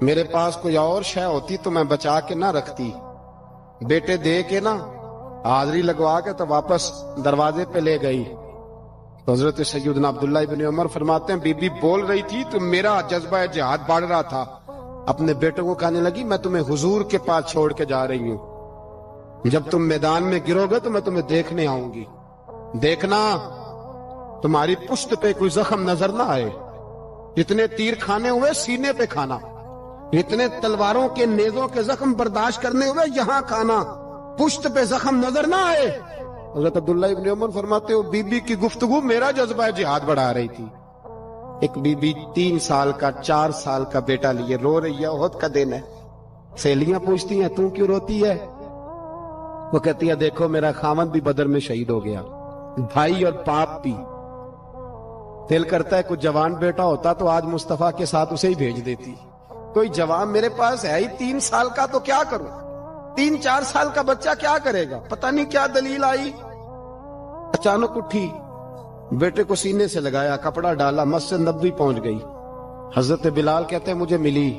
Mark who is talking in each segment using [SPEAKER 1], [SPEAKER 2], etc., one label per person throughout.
[SPEAKER 1] میرے پاس کوئی اور شے ہوتی تو میں بچا کے نہ رکھتی، بیٹے دے کے نا حاضری لگوا کے تو واپس دروازے پہ لے گئی۔ تو حضرت سیدنا عبداللہ ابن عمر فرماتے ہیں بی بی بول رہی تھی تو میرا جذبہ جہاد بڑھ رہا تھا، اپنے بیٹوں کو کہنے لگی میں تمہیں حضور کے پاس چھوڑ کے جا رہی ہوں، جب تم میدان میں گرو گے تو میں تمہیں دیکھنے آؤں گی، دیکھنا تمہاری پشت پہ کوئی زخم نظر نہ آئے، جتنے تیر کھانے ہوئے سینے پہ کھانا، اتنے تلواروں کے نیزوں کے زخم برداشت کرنے ہوئے یہاں کھانا، پشت پہ زخم نظر نہ آئے۔ حضرت عبداللہ ابن عمر فرماتے ہو بی بی کی گفتگو میرا جذبہ جہاد بڑھا رہی تھی۔ ایک بی بی 3 سال کا 4 سال کا بیٹا لیے رو رہی ہے، احد کا دن ہے، سہیلیاں پوچھتی ہیں تو کیوں روتی ہے؟ وہ کہتی ہے دیکھو میرا خامد بھی بدر میں شہید ہو گیا، بھائی اور باپ بھی، دل کرتا ہے کوئی جوان بیٹا ہوتا تو آج مصطفیٰ کے ساتھ اسے ہی بھیج دیتی، کوئی جوان میرے پاس ہے ہی 3 سال کا تو کیا کروں، 3-4 سال کا بچہ کیا کرے گا؟ پتہ نہیں کیا دلیل آئی، اچانک اٹھی، بیٹے کو سینے سے لگایا، کپڑا ڈالا، مسجد نبوی پہنچ گئی۔ حضرت بلال کہتے ہیں مجھے ملی،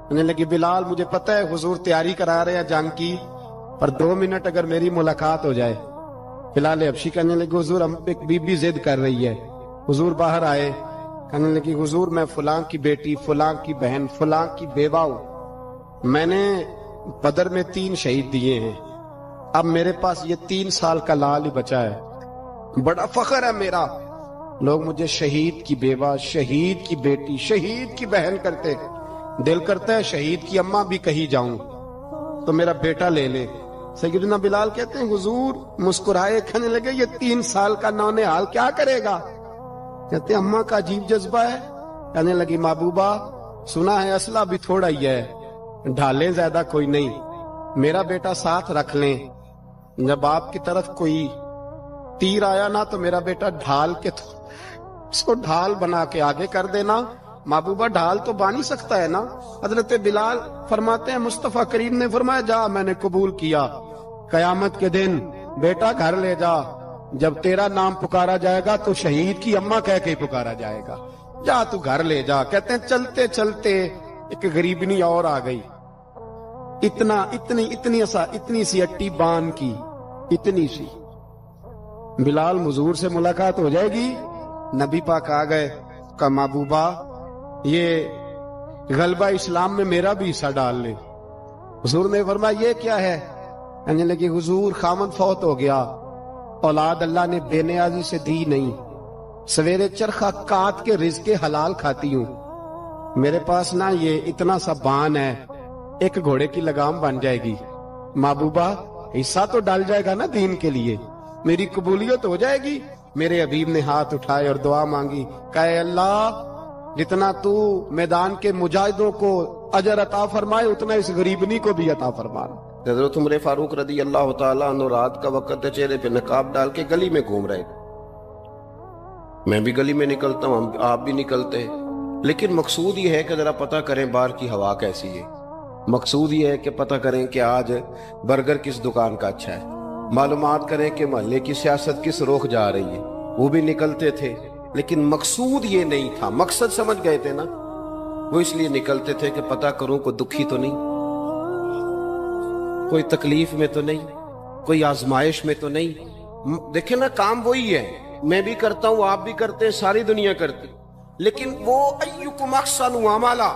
[SPEAKER 1] کہنے لگی بلال مجھے پتہ ہے حضور تیاری کرا رہے ہیں جنگ کی، پر 2 منٹ اگر میری ملاقات ہو جائے۔ بلال حبشی کہنے لگے حضور ہم ایک بی بی ضد کر رہی ہے۔ حضور باہر آئے، کہنے لگی حضور میں فلاں کی بیٹی، فلاں کی بہن، فلاں کی بیوہ ہوں، میں نے بدر میں 3 شہید دیے ہیں، اب میرے پاس یہ 3 سال کا لال ہی بچا ہے، بڑا فخر ہے میرا، لوگ مجھے شہید کی بیوہ، شہید کی بیٹی، شہید کی بہن کرتے، دل کرتا ہے شہید کی اماں بھی کہیں جاؤں تو میرا بیٹا لے لے۔ سیدنا بلال کہتے ہیں حضور مسکرائے، کہنے لگے یہ 3 سال کا نونہال کیا کرے گا؟ کہتے ہیں اماں کا عجیب جذبہ ہے، کہنے لگی محبوبہ سنا ہے اسلحہ بھی تھوڑا ہی ہے، ڈھالیں زیادہ کوئی نہیں، میرا بیٹا ساتھ رکھ لیں، جب آپ کی طرف کوئی تیر آیا نا تو میرا بیٹا ڈھال کے اس کو ڈھال بنا کے آگے کر دینا۔ محبوبہ ڈھال تو بانی سکتا ہے نا؟ حضرت بلال فرماتے ہیں مصطفیٰ کریم نے فرمایا جا میں نے قبول کیا، قیامت کے دن بیٹا گھر لے جا، جب تیرا نام پکارا جائے گا تو شہید کی اماں کہہ کے پکارا جائے گا، جا تو گھر لے جا۔ کہتے ہیں چلتے چلتے ایک غریبنی اور آ گئی، اتنی سی اٹی بان کی، اتنی سی، بلال حضور سے ملاقات ہو جائے گی، نبی پاک آ گئے، کہا محبوبہ یہ غلبہ اسلام میں میرا بھی حصہ ڈال لے۔ حضور نے فرمایا یہ کیا ہے؟ کہنے لگے حضور خامد فوت ہو گیا، اولاد اللہ نے بے نیازی سے دی نہیں، سویرے چرخہ کاٹ کے رزق حلال کھاتی ہوں، میرے پاس نا یہ اتنا سا بان ہے، ایک گھوڑے کی لگام بن جائے گی، محبوبہ حصہ تو ڈال جائے گا نا دین کے لیے، میری قبولیت ہو جائے گی۔ میرے حبیب نے ہاتھ اٹھائے اور دعا مانگی، کہے اللہ جتنا تو میدان کے مجاہدوں کو اجر عطا فرمائے اتنا اس غریبنی کو بھی عطا فرمانا۔ حضرت عمر فاروق رضی اللہ تعالیٰ عنہ رات کا وقت چہرے پہ نقاب ڈال کے گلی میں گھوم رہے، میں بھی گلی میں نکلتا ہوں، آپ بھی نکلتے ہیں، لیکن مقصود یہ ہے کہ ذرا پتہ کریں باہر کی ہوا کیسی ہے، مقصود یہ ہے کہ پتہ کریں کہ آج برگر کس دکان کا اچھا ہے، معلومات کریں کہ محلے کی سیاست کس رخ جا رہی ہے، وہ بھی نکلتے تھے، لیکن مقصود یہ نہیں تھا، مقصد سمجھ گئے تھے نا، وہ اس لیے نکلتے تھے کہ پتہ کروں کوئی دکھی تو نہیں، کوئی تکلیف میں تو نہیں، کوئی آزمائش میں تو نہیں۔ دیکھیں نا کام وہی ہے، میں بھی کرتا ہوں، آپ بھی کرتے ہیں، ساری دنیا کرتی، لیکن وہ ایکم احسن عملا،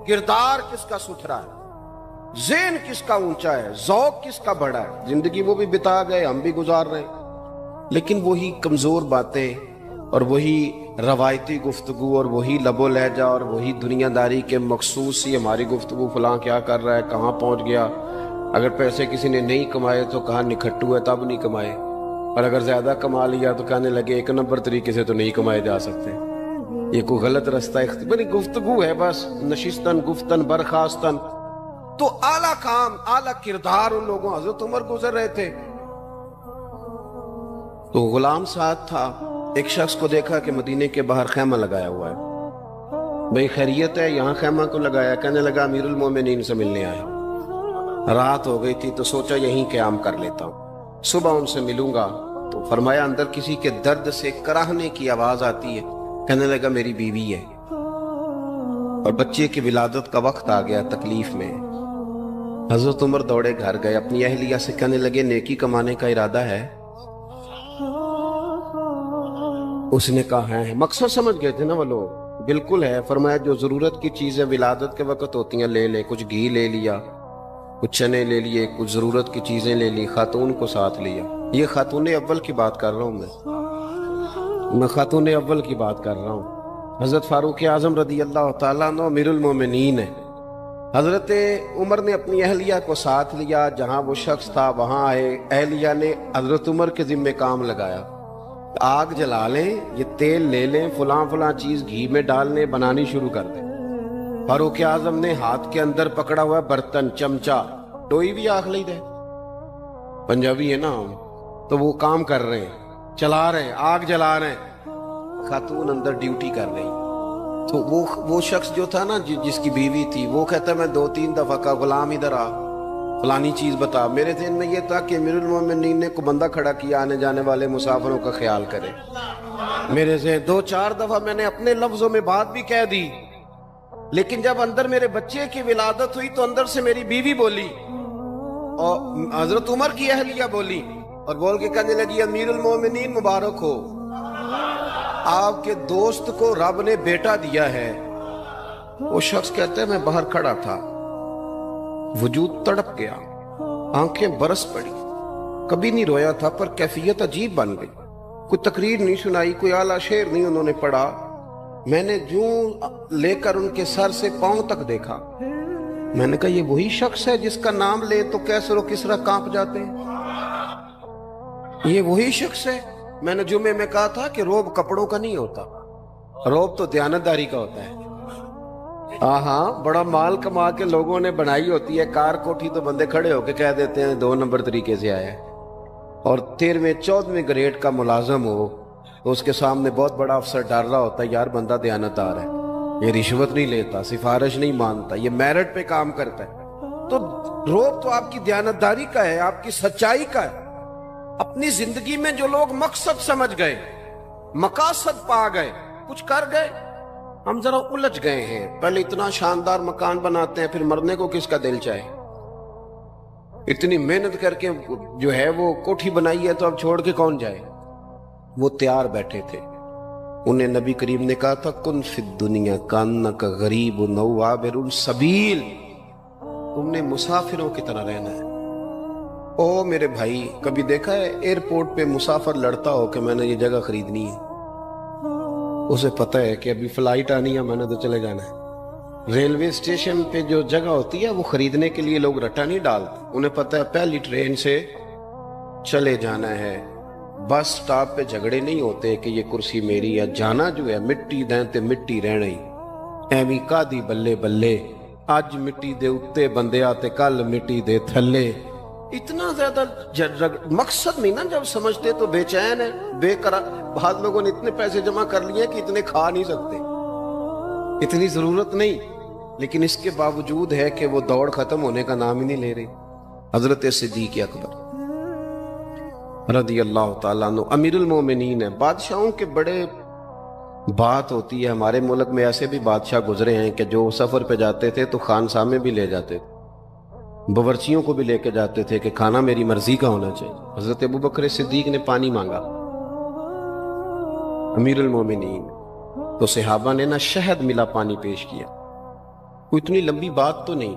[SPEAKER 1] کردار کس کا ستھرا ہے، ذہن کس کا اونچا ہے، ذوق کس کا بڑا ہے۔ زندگی وہ بھی بتا گئے، ہم بھی گزار رہے ہیں، لیکن وہی کمزور باتیں اور وہی روایتی گفتگو اور وہی لب و لہجہ اور وہی دنیا داری کے مخصوص ہی ہماری گفتگو، فلاں کیا کر رہا ہے، کہاں پہنچ گیا، اگر پیسے کسی نے نہیں کمائے تو کہاں نکھٹو ہے تب نہیں کمائے، اور اگر زیادہ کما لیا تو کہنے لگے 1 نمبر طریقے سے تو نہیں کمائے جا سکتے، یہ کوئی غلط رستہ بڑی گفتگو ہے، بس نشستن گفتن برخاستن۔ تو اعلیٰ کام، اعلیٰ کردار ان لوگوں، حضرت عمر گزر رہے تھے تو غلام ساتھ تھا، ایک شخص کو دیکھا کہ مدینے کے باہر خیمہ لگایا ہوا ہے، بھئی خیریت ہے، یہاں خیمہ کو لگایا؟ کہنے لگا امیر المومنین سے ملنے آیا، رات ہو گئی تھی تو سوچا یہیں قیام کر لیتا ہوں، صبح ان سے ملوں گا۔ تو فرمایا اندر کسی کے درد سے کراہنے کی آواز آتی ہے، کہنے لگا میری بیوی ہے۔ اور بچے کی ولادت کا وقت آ گیا تکلیف میں. حضرت عمر دوڑے گھر گئے, اپنی اہلیہ سے کہنے لگے نیکی کمانے کا ارادہ ہے؟ اس نے کہا ہے. مقصد سمجھ گئے تھے نا وہ لوگ. بالکل ہے. فرمایا جو ضرورت کی چیزیں ولادت کے وقت ہوتی ہیں لے لے. کچھ گھی لے لیا, کچھ چنے لے لیے, کچھ ضرورت کی چیزیں لے لی, خاتون کو ساتھ لیا. یہ خاتون اول کی بات کر رہا ہوں میں خاتون اول کی بات کر رہا ہوں. حضرت فاروق اعظم رضی اللہ تعالیٰ عنہ امیر المومنین ہے. حضرت عمر نے اپنی اہلیہ کو ساتھ لیا, جہاں وہ شخص تھا وہاں آئے. اہلیہ نے حضرت عمر کے ذمہ کام لگایا, آگ جلا لیں, یہ تیل لے لیں, فلاں فلاں چیز گھی میں ڈال لیں, بنانی شروع کر دیں. فاروق اعظم نے ہاتھ کے اندر پکڑا ہوا برتن, چمچہ, ٹوئی بھی آخ لی دے, پنجابی ہے نا, تو وہ کام کر رہے ہیں, چلا رہے ہیں, آگ جلا رہے ہیں. خاتون اندر ڈیوٹی کر رہی. تو وہ شخص جو تھا نا جس کی بیوی تھی, وہ کہتا میں 2-3 دفعہ کا غلام ادھر آ, فلانی چیز بتا. میرے ذہن میں یہ تھا کہ امیر المومنین نے کو بندہ کھڑا کیا آنے جانے والے مسافروں کا خیال کرے. میرے ذہن 2-4 دفعہ میں نے اپنے لفظوں میں بات بھی کہہ دی, لیکن جب اندر میرے بچے کی ولادت ہوئی تو اندر سے میری بیوی بولی اور حضرت عمر کی اہلیہ بولی اور بول کے کہنے لگی امیر المومنین مبارک ہو, آپ کے دوست کو رب نے بیٹا دیا ہے. وہ شخص کہتا ہے میں باہر کھڑا تھا, وجود تڑپ گیا, آنکھیں برس پڑی. کبھی نہیں رویا تھا پر کیفیت عجیب بن گئی. کوئی تقریر نہیں سنائی, کوئی اعلیٰ شعر نہیں انہوں نے پڑھا. میں نے جوں لے کر ان کے سر سے پاؤں تک دیکھا. میں نے کہا یہ وہی شخص ہے جس کا نام لے تو کیسر و کسرا کانپ جاتے ہیں, یہ وہی شخص ہے. میں نے جمعے میں کہا تھا کہ روب کپڑوں کا نہیں ہوتا, روب تو دیانتداری کا ہوتا ہے. ہاں بڑا مال کما کے لوگوں نے بنائی ہوتی ہے کار کوٹھی, تو بندے کھڑے ہو کے کہہ دیتے ہیں 2 نمبر طریقے سے آیا ہے. اور 13ویں-14ویں گریڈ کا ملازم ہو تو اس کے سامنے بہت بڑا افسر ڈر رہا ہوتا ہے, یار بندہ دیانتدار ہے, یہ رشوت نہیں لیتا, سفارش نہیں مانتا, یہ میرٹ پہ کام کرتا ہے. تو روب تو آپ کی دیانتداری کا ہے, آپ کی سچائی کا ہے. اپنی زندگی میں جو لوگ مقصد سمجھ گئے, مقاصد پا گئے, کچھ کر گئے, ہم ذرا الجھ گئے ہیں. پہلے اتنا شاندار مکان بناتے ہیں, پھر مرنے کو کس کا دل چاہے. اتنی محنت کر کے جو ہے وہ کوٹھی بنائی ہے تو اب چھوڑ کے کون جائے. وہ تیار بیٹھے تھے. انہیں نبی کریم نے کہا تھا کن فی الدنیا کانک غریب نو عابر السبیل, تم نے مسافروں کی طرح رہنا ہے. او میرے بھائی, کبھی دیکھا ہے ایئرپورٹ پہ مسافر لڑتا ہو کہ میں نے یہ جگہ خریدنی ہے؟ اسے پتہ ہے کہ ابھی فلائٹ آنی ہے, میں نے تو چلے جانا ہے. ریلوے اسٹیشن پہ جو جگہ ہوتی ہے وہ خریدنے کے لیے لوگ رٹا نہیں ڈالتے, انہیں پتہ ہے پہلی ٹرین سے چلے جانا ہے. بس سٹاپ پہ جھگڑے نہیں ہوتے کہ یہ کرسی میری ہے, جانا جو ہے مٹی دیں تے مٹی رہنا ہی. ایویں کادی بلے بلے, اج مٹی دے اتے بندے آتے کل مٹی دے تھلے. اتنا زیادہ مقصد نہیں نا جب سمجھتے تو بے چین ہے, بے قرار. بعض لوگوں نے اتنے پیسے جمع کر لیے کہ اتنے کھا نہیں سکتے, اتنی ضرورت نہیں, لیکن اس کے باوجود ہے کہ وہ دوڑ ختم ہونے کا نام ہی نہیں لے رہی. حضرت صدیق اکبر رضی اللہ تعالیٰ عنہ امیر المومنین ہے. بادشاہوں کے بڑے بات ہوتی ہے. ہمارے ملک میں ایسے بھی بادشاہ گزرے ہیں کہ جو سفر پہ جاتے تھے تو خانساہ میں بھی لے جاتے تھے, باورچیوں کو بھی لے کے جاتے تھے کہ کھانا میری مرضی کا ہونا چاہیے. حضرت ابوبکر صدیق نے پانی مانگا, امیر المومنین, تو صحابہ نے نا شہد ملا پانی پیش کیا. کوئی اتنی لمبی بات تو نہیں,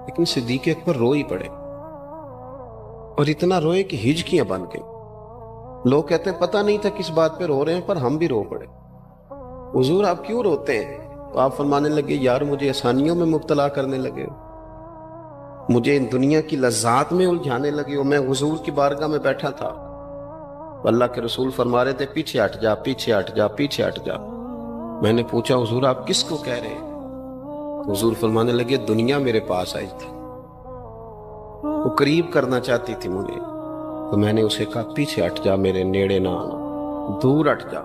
[SPEAKER 1] لیکن صدیق اکبر رو ہی پڑے, اور اتنا روئے کہ ہجکیاں بن گئیں. لوگ کہتے ہیں پتہ نہیں تھا کس بات پہ رو رہے ہیں, پر ہم بھی رو پڑے. حضور آپ کیوں روتے ہیں؟ تو آپ فرمانے لگے یار مجھے آسانیوں میں مبتلا کرنے لگے ہو, مجھے ان دنیا کی لذات میں الجھانے لگے ہو. میں حضور کی بارگاہ میں بیٹھا تھا, اللہ کے رسول فرما رہے تھے پیچھے ہٹ جا, پیچھے ہٹ جا, پیچھے ہٹ جا. میں نے پوچھا حضور آپ کس کو کہہ رہے ہیں؟ حضور فرمانے لگے دنیا میرے پاس آئی تھی, وہ قریب کرنا چاہتی تھی مجھے, تو میں نے اسے کہا پیچھے ہٹ جا, میرے نیڑے نہ آنا, دور ہٹ جا.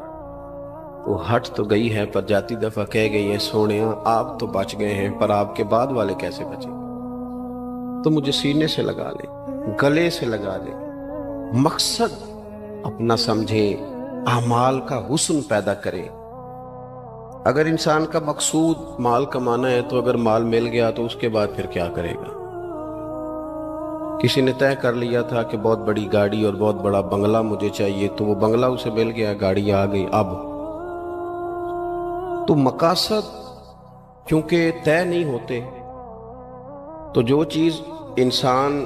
[SPEAKER 1] وہ ہٹ تو گئی ہے پر جاتی دفعہ کہہ گئی ہے سونیا آپ تو بچ گئے ہیں, پر آپ کے بعد والے کیسے بچیں؟ تو مجھے سینے سے لگا لے, گلے سے لگا لے. مقصد اپنا سمجھیں, اعمال کا حسن پیدا کریں. اگر انسان کا مقصود مال کمانا ہے تو اگر مال مل گیا تو اس کے بعد پھر کیا کرے گا؟ کسی نے طے کر لیا تھا کہ بہت بڑی گاڑی اور بہت بڑا بنگلہ مجھے چاہیے، تو وہ بنگلہ اسے مل گیا، گاڑی آ گئی۔ اب تو مقاصد کیونکہ طے نہیں ہوتے، تو جو چیز انسان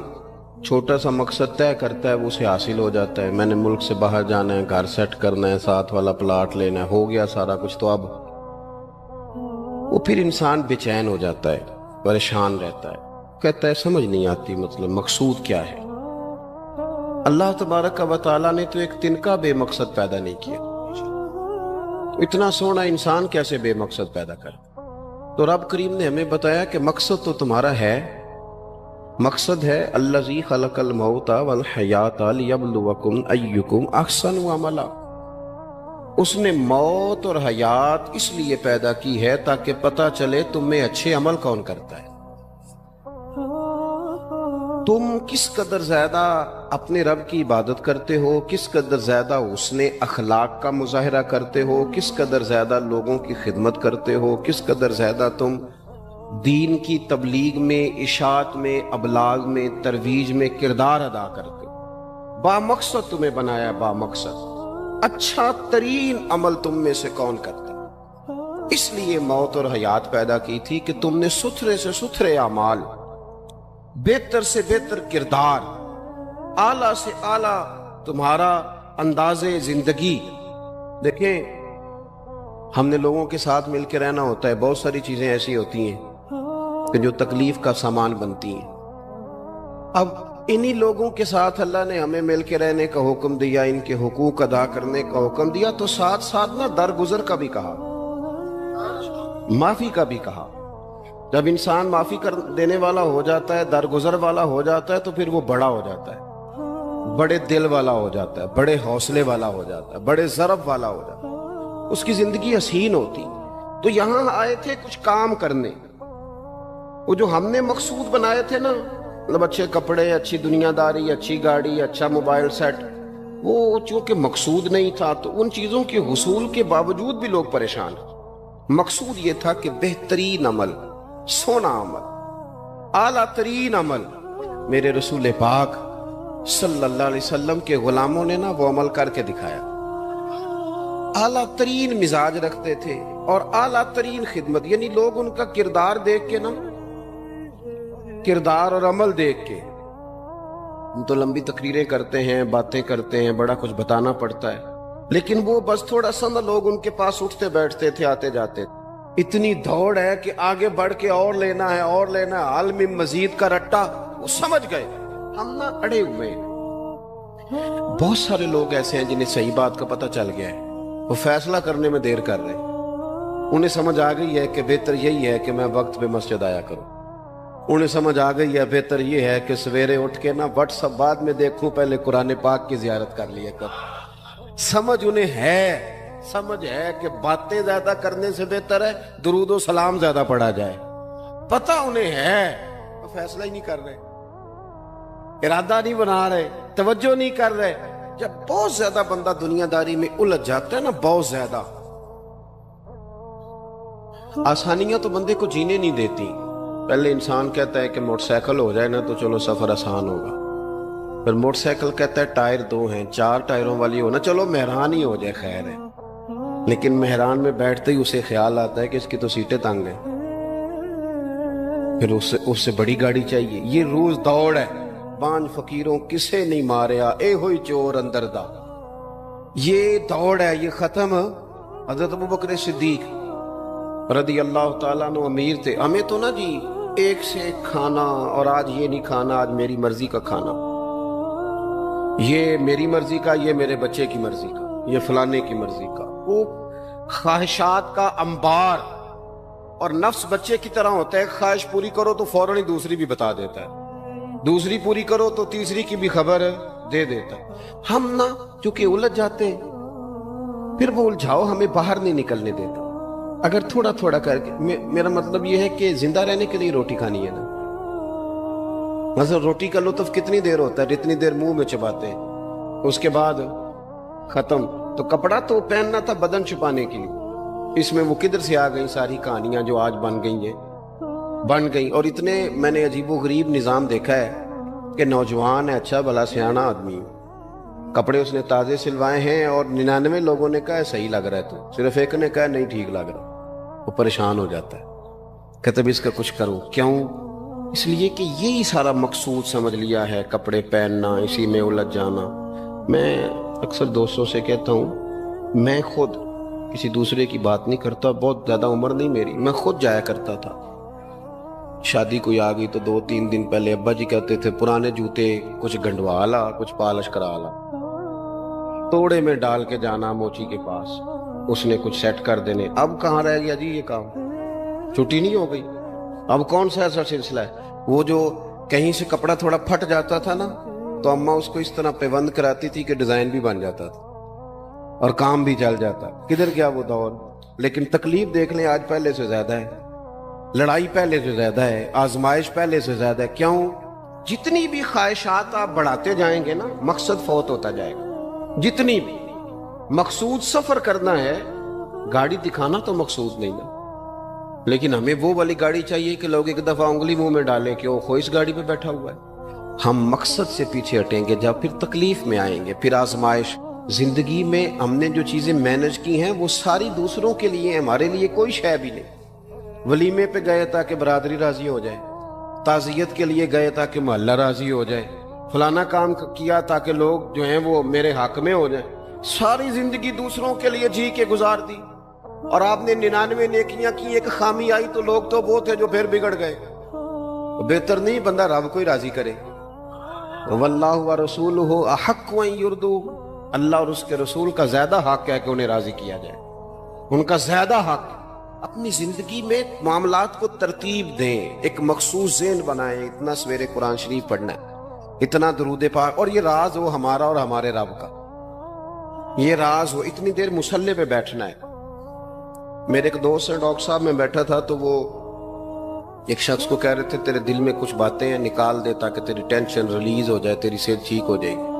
[SPEAKER 1] چھوٹا سا مقصد طے کرتا ہے وہ اسے حاصل ہو جاتا ہے۔ میں نے ملک سے باہر جانا ہے، گھر سیٹ کرنا ہے، ساتھ والا پلاٹ لینا ہے، ہو گیا سارا کچھ، تو اب وہ پھر انسان بے چین ہو جاتا ہے، پریشان رہتا ہے، کہتا ہے سمجھ نہیں آتی مطلب مقصود کیا ہے۔ اللہ تبارک و تعالیٰ نے تو ایک تنکا بے مقصد پیدا نہیں کیا، اتنا سونا انسان کیسے بے مقصد پیدا کر؟ تو رب کریم نے ہمیں بتایا کہ مقصد تو تمہارا ہے، مقصد ہے الذی خلق الموت والحیات لیبلوکم ایکم احسن عملا۔ اس نے موت اور حیات اس لیے پیدا کی ہے تاکہ پتہ چلے تم میں اچھے عمل کون کرتا ہے، تم کس قدر زیادہ اپنے رب کی عبادت کرتے ہو، کس قدر زیادہ حسن اخلاق کا مظاہرہ کرتے ہو، کس قدر زیادہ لوگوں کی خدمت کرتے ہو، کس قدر زیادہ تم دین کی تبلیغ میں، اشاعت میں، ابلاغ میں، ترویج میں کردار ادا کرتے ہو۔ با مقصد تمہیں بنایا، با مقصد اچھا ترین عمل تم میں سے کون کرتا، اس لیے موت اور حیات پیدا کی تھی کہ تم نے ستھرے سے ستھرے اعمال، بہتر سے بہتر کردار، اعلیٰ سے اعلیٰ تمہارا انداز زندگی۔ دیکھیں ہم نے لوگوں کے ساتھ مل کے رہنا ہوتا ہے، بہت ساری چیزیں ایسی ہوتی ہیں کہ جو تکلیف کا سامان بنتی ہیں۔ اب انہی لوگوں کے ساتھ اللہ نے ہمیں مل کے رہنے کا حکم دیا، ان کے حقوق ادا کرنے کا حکم دیا، تو ساتھ ساتھ نہ درگزر کا بھی کہا، معافی کا بھی کہا۔ جب انسان معافی کر دینے والا ہو جاتا ہے، درگزر والا ہو جاتا ہے، تو پھر وہ بڑا ہو جاتا ہے، بڑے دل والا ہو جاتا ہے، بڑے حوصلے والا ہو جاتا ہے، بڑے ضرب والا ہو جاتا ہے، اس کی زندگی حسین ہوتی۔ تو یہاں آئے تھے کچھ کام کرنے، وہ جو ہم نے مقصود بنائے تھے نا، مطلب اچھے کپڑے، اچھی دنیا داری، اچھی گاڑی، اچھا موبائل سیٹ، وہ چونکہ مقصود نہیں تھا تو ان چیزوں کے حصول کے باوجود بھی لوگ پریشان ہیں۔ مقصود یہ تھا کہ بہترین عمل، سونا عمل، اعلیٰ ترین عمل میرے رسول پاک صلی اللہ علیہ وسلم کے غلاموں نے نا وہ عمل کر کے دکھایا۔ اعلیٰ ترین مزاج رکھتے تھے اور اعلیٰ ترین خدمت، یعنی لوگ ان کا کردار دیکھ کے نا، کردار اور عمل دیکھ کے، ہم تو لمبی تقریریں کرتے ہیں، باتیں کرتے ہیں، بڑا کچھ بتانا پڑتا ہے، لیکن وہ بس تھوڑا سا نا لوگ ان کے پاس اٹھتے بیٹھتے تھے، آتے جاتے تھے۔ اتنی دوڑ ہے کہ آگے بڑھ کے اور لینا ہے، اور لینا ہے، عالم مزید کا رٹا، وہ سمجھ گئے، ہم نہ اڑے ہوئے۔ بہت سارے لوگ ایسے ہیں جنہیں صحیح بات کا پتہ چل گیا ہے، وہ فیصلہ کرنے میں دیر کر رہے ہیں، انہیں سمجھ آ گئی ہے کہ بہتر یہی ہے کہ میں وقت پہ مسجد آیا کروں، انہیں سمجھ آ گئی ہے بہتر یہ ہے کہ سویرے اٹھ کے نا واٹس ایپ بعد میں دیکھوں، پہلے قرآن پاک کی زیارت کر لیا کر۔ سمجھ انہیں ہے، سمجھ ہے کہ باتیں زیادہ کرنے سے بہتر ہے درود و سلام زیادہ پڑھا جائے، پتہ انہیں ہے، وہ فیصلہ ہی نہیں کر رہے، ارادہ نہیں بنا رہے، توجہ نہیں کر رہے۔ جب بہت زیادہ بندہ دنیا داری میں الجھ جاتا ہے نا، بہت زیادہ، آسانیاں تو بندے کو جینے نہیں دیتی۔ پہلے انسان کہتا ہے کہ موٹر سائیکل ہو جائے نا تو چلو سفر آسان ہوگا، پھر موٹر سائیکل کہتا ہے ٹائر 2 ہیں، 4 ٹائروں والی ہونا، چلو مہران ہی ہو جائے خیر ہے، لیکن مہران میں بیٹھتے ہی اسے خیال آتا ہے کہ اس کی تو سیٹیں تنگ ہیں، پھر اس سے بڑی گاڑی چاہیے۔ یہ روز دوڑ ہے، بانج فقیروں کسے نہیں ماریا، اے ہوئی چور اندر دا، یہ دوڑ ہے، یہ ختم۔ حضرت ابوبکر صدیق رضی اللہ تعالیٰ عنہ امیر تھے، ہمیں تو نا جی ایک سے ایک کھانا، اور آج یہ نہیں کھانا، آج میری مرضی کا کھانا، یہ میری مرضی کا، یہ میرے بچے کی مرضی کا، یہ فلانے کی مرضی کا، وہ خواہشات کا انبار، اور نفس بچے کی طرح ہوتا ہے، خواہش پوری کرو تو فوراً ہی دوسری بھی بتا دیتا ہے، دوسری پوری کرو تو تیسری کی بھی خبر دے دیتا ہے۔ ہم نا چونکہ الجھ جاتے ہیں، پھر وہ الجھاؤ ہمیں باہر نہیں نکلنے دیتا۔ اگر تھوڑا تھوڑا کر کے، میرا مطلب یہ ہے کہ زندہ رہنے کے لیے روٹی کھانی ہے نا، مثلا روٹی کا لطف کتنی دیر ہوتا ہے، جتنی دیر منہ میں چباتے ہیں، اس کے بعد ختم۔ تو کپڑا تو پہننا تھا بدن چھپانے کے لیے، اس میں وہ کدھر سے آ گئی ساری کہانیاں جو آج بن گئی. اور اتنے میں نے عجیب و غریب نظام دیکھا ہے کہ نوجوان ہے، اچھا بھلا سیانا آدمی، کپڑے اس نے تازے سلوائے ہیں اور 99 لوگوں نے کہا ہے صحیح لگ رہا ہے، تو صرف ایک نے کہا نہیں ٹھیک لگ رہا. وہ پریشان ہو جاتا ہے، کہتے بھی اس کا کچھ کروں. کیوں؟ اس لیے کہ یہی سارا مقصود سمجھ لیا ہے، کپڑے پہننا، اسی میں الجھ جانا. میں اکثر دوستوں سے کہتا ہوں میں خود کسی دوسرے کی بات نہیں کرتا، بہت زیادہ عمر نہیں میری، میں خود جایا کرتا تھا. شادی کوئی آ گئی تو 2-3 دن پہلے ابا جی کہتے تھے پرانے جوتے کچھ گنڈوا لا، کچھ پالش کرا لا، توڑے میں ڈال کے جانا موچی کے پاس، اس نے کچھ سیٹ کر دینے. اب کہاں رہ گیا جی یہ کام؟ چھٹی نہیں ہو گئی. اب کون سا ایسا سلسلہ ہے؟ وہ جو کہیں سے کپڑا تھوڑا پھٹ جاتا تھا نا تو اماں اس کو اس طرح پیوند کراتی تھی کہ ڈیزائن بھی بن جاتا تھا اور کام بھی چل جاتا. کدھر گیا وہ دور؟ لیکن تکلیف دیکھ لیں آج پہلے سے زیادہ ہے، لڑائی پہلے سے زیادہ ہے، آزمائش پہلے سے زیادہ ہے. کیوں؟ جتنی بھی خواہشات آپ بڑھاتے جائیں گے نا مقصد فوت ہوتا جائے گا. جتنی بھی مقصود سفر کرنا ہے، گاڑی دکھانا تو مقصود نہیں نا، لیکن ہمیں وہ والی گاڑی چاہیے کہ لوگ ایک دفعہ انگلی منہ میں ڈالیں کہ وہ خو اس گاڑی پہ بیٹھا ہوا ہے. ہم مقصد سے پیچھے ہٹیں گے جب پھر تکلیف میں آئیں گے، پھر آزمائش. زندگی میں ہم نے جو چیزیں مینج کی ہیں وہ ساری دوسروں کے لیے، ہمارے لیے کوئی شے بھی نہیں. ولیمے پہ گئے تاکہ برادری راضی ہو جائے، تعزیت کے لیے گئے تاکہ محلہ راضی ہو جائے، فلانا کام کیا تاکہ لوگ جو ہیں وہ میرے حق میں ہو جائیں. ساری زندگی دوسروں کے لیے جی کے گزار دی. اور آپ نے 99 نیکیاں کی، ایک خامی آئی تو لوگ تو وہ تھے جو پھر بگڑ گئے. بہتر نہیں بندہ رب کو ہی راضی کرے. واللہ ورسولہ احق ان یرضوہ، اللہ اور اس کے رسول کا زیادہ حق ہے کہ انہیں راضی کیا جائے، ان کا زیادہ حق. اپنی زندگی میں معاملات کو ترتیب دیں، ایک مخصوص ذہن بنائیں. اتنا سویرے قرآن شریف پڑھنا ہے، اتنا درود پاک، اور یہ راز ہو ہمارا اور ہمارے رب کا، یہ راز ہو. اتنی دیر مصلی پہ بیٹھنا ہے. میرے ایک دوست ہے ڈاکٹر صاحب، میں بیٹھا تھا تو وہ ایک شخص کو کہہ رہے تھے تیرے دل میں کچھ باتیں ہیں نکال دے تاکہ تیری ٹینشن ریلیز ہو جائے، تیری صحت ٹھیک ہو جائے گی.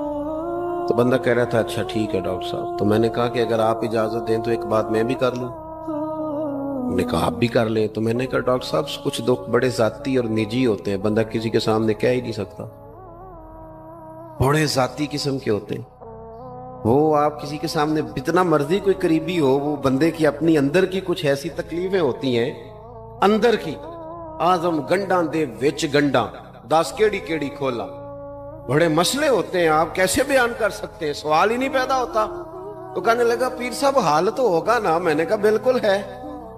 [SPEAKER 1] تو بندہ کہہ رہا تھا اچھا ٹھیک ہے ڈاکٹر صاحب. تو میں نے کہا کہ اگر آپ اجازت دیں تو ایک بات میں بھی کر لوں. انہوں نے کہا آپ بھی کر لیں. تو میں نے کہا ڈاکٹر صاحب کچھ دکھ بڑے ذاتی اور نجی ہوتے ہیں، بندہ کسی کے سامنے کہہ ہی نہیں سکتا، بڑے ذاتی قسم کے ہوتے ہیں. وہ آپ کسی کے سامنے جتنا مرضی کوئی قریبی ہو، وہ بندے کی اپنی اندر کی کچھ ایسی تکلیفیں ہوتی ہیں اندر کی. آزم گنڈاں دے وچ گنڈاں 10 کیڑی کھولا، بڑے مسئلے ہوتے ہیں، آپ کیسے بیان کر سکتے ہیں؟ سوال ہی نہیں پیدا ہوتا. تو کہنے لگا پیر صاحب حال تو ہوگا نا. میں نے کہا بالکل ہے.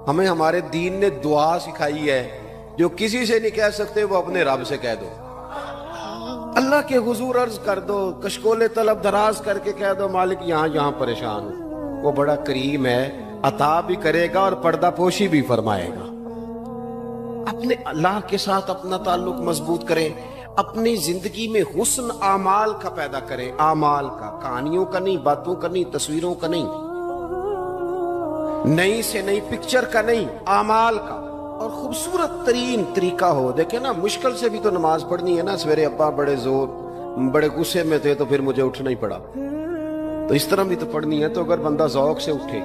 [SPEAKER 1] ہمیں ہمارے دین نے دعا سکھائی ہے، جو کسی سے نہیں کہہ سکتے وہ اپنے رب سے کہہ دو. اللہ کے حضور عرض کر دو، کشکول طلب دراز کر کے کہہ دو مالک یہاں پریشان ہوں. وہ بڑا کریم ہے، عطا بھی کرے گا اور پردہ پوشی بھی فرمائے گا. اپنے اللہ کے ساتھ اپنا تعلق مضبوط کریں، اپنی زندگی میں حسن اعمال کا پیدا کریں. اعمال کا، کہانیوں کا نہیں، باتوں کا نہیں، تصویروں کا نہیں، نئی سے نئی پکچر کا نہیں، اعمال کا. اور خوبصورت ترین طریقہ ہو. دیکھیں نا مشکل سے بھی تو نماز پڑھنی ہے نا. سویرے ابا بڑے غصے میں تھے تو پھر مجھے اٹھنا ہی پڑا، تو اس طرح بھی تو پڑھنی ہے. تو اگر بندہ ذوق سے اٹھے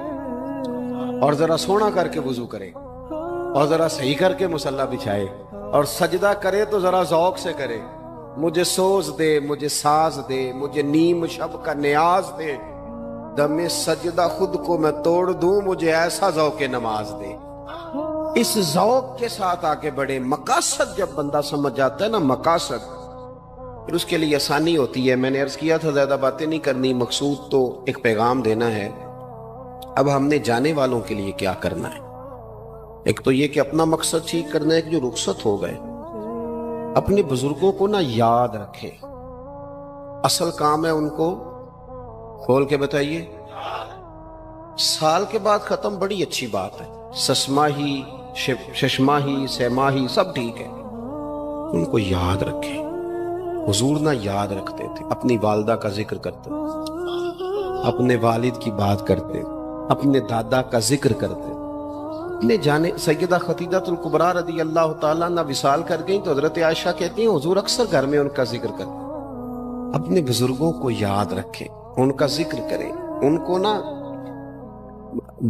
[SPEAKER 1] اور ذرا سونا کر کے وضو کرے اور ذرا صحیح کر کے مصلی بچھائے اور سجدہ کرے تو ذرا ذوق سے کرے. مجھے سوز دے، مجھے ساز دے، مجھے نیم شب کا نیاز دے، دم سجدہ خود کو میں توڑ دوں، مجھے ایسا ذوق نماز دے. اس ذوق کے ساتھ آگے بڑھے. مقاصد جب بندہ سمجھ جاتا ہے نا، مقاصد، پھر اس کے لیے آسانی ہوتی ہے. میں نے عرض کیا تھا زیادہ باتیں نہیں کرنی، مقصود تو ایک پیغام دینا ہے. اب ہم نے جانے والوں کے لیے کیا کرنا ہے؟ ایک تو یہ کہ اپنا مقصد ٹھیک کرنا ہے کہ جو رخصت ہو گئے اپنے بزرگوں کو نا یاد رکھیں. اصل کام ہے ان کو کھول کے بتائیے. سال کے بعد ختم بڑی اچھی بات ہے، سسماہی ششماہی سیماہی سب ٹھیک ہے، ان کو یاد رکھیں. حضور نہ یاد رکھتے تھے، اپنی والدہ کا ذکر کرتے، اپنے والد کی بات کرتے، اپنے دادا کا ذکر کرتے. اپنے جانے سیدہ خدیجہ الکبریٰ رضی اللہ تعالیٰ عنہ وصال کر گئیں تو حضرت عائشہ کہتی ہیں حضور اکثر گھر میں ان کا ذکر کرتے. اپنے بزرگوں کو یاد رکھیں، ان کا ذکر کریں. ان کو نا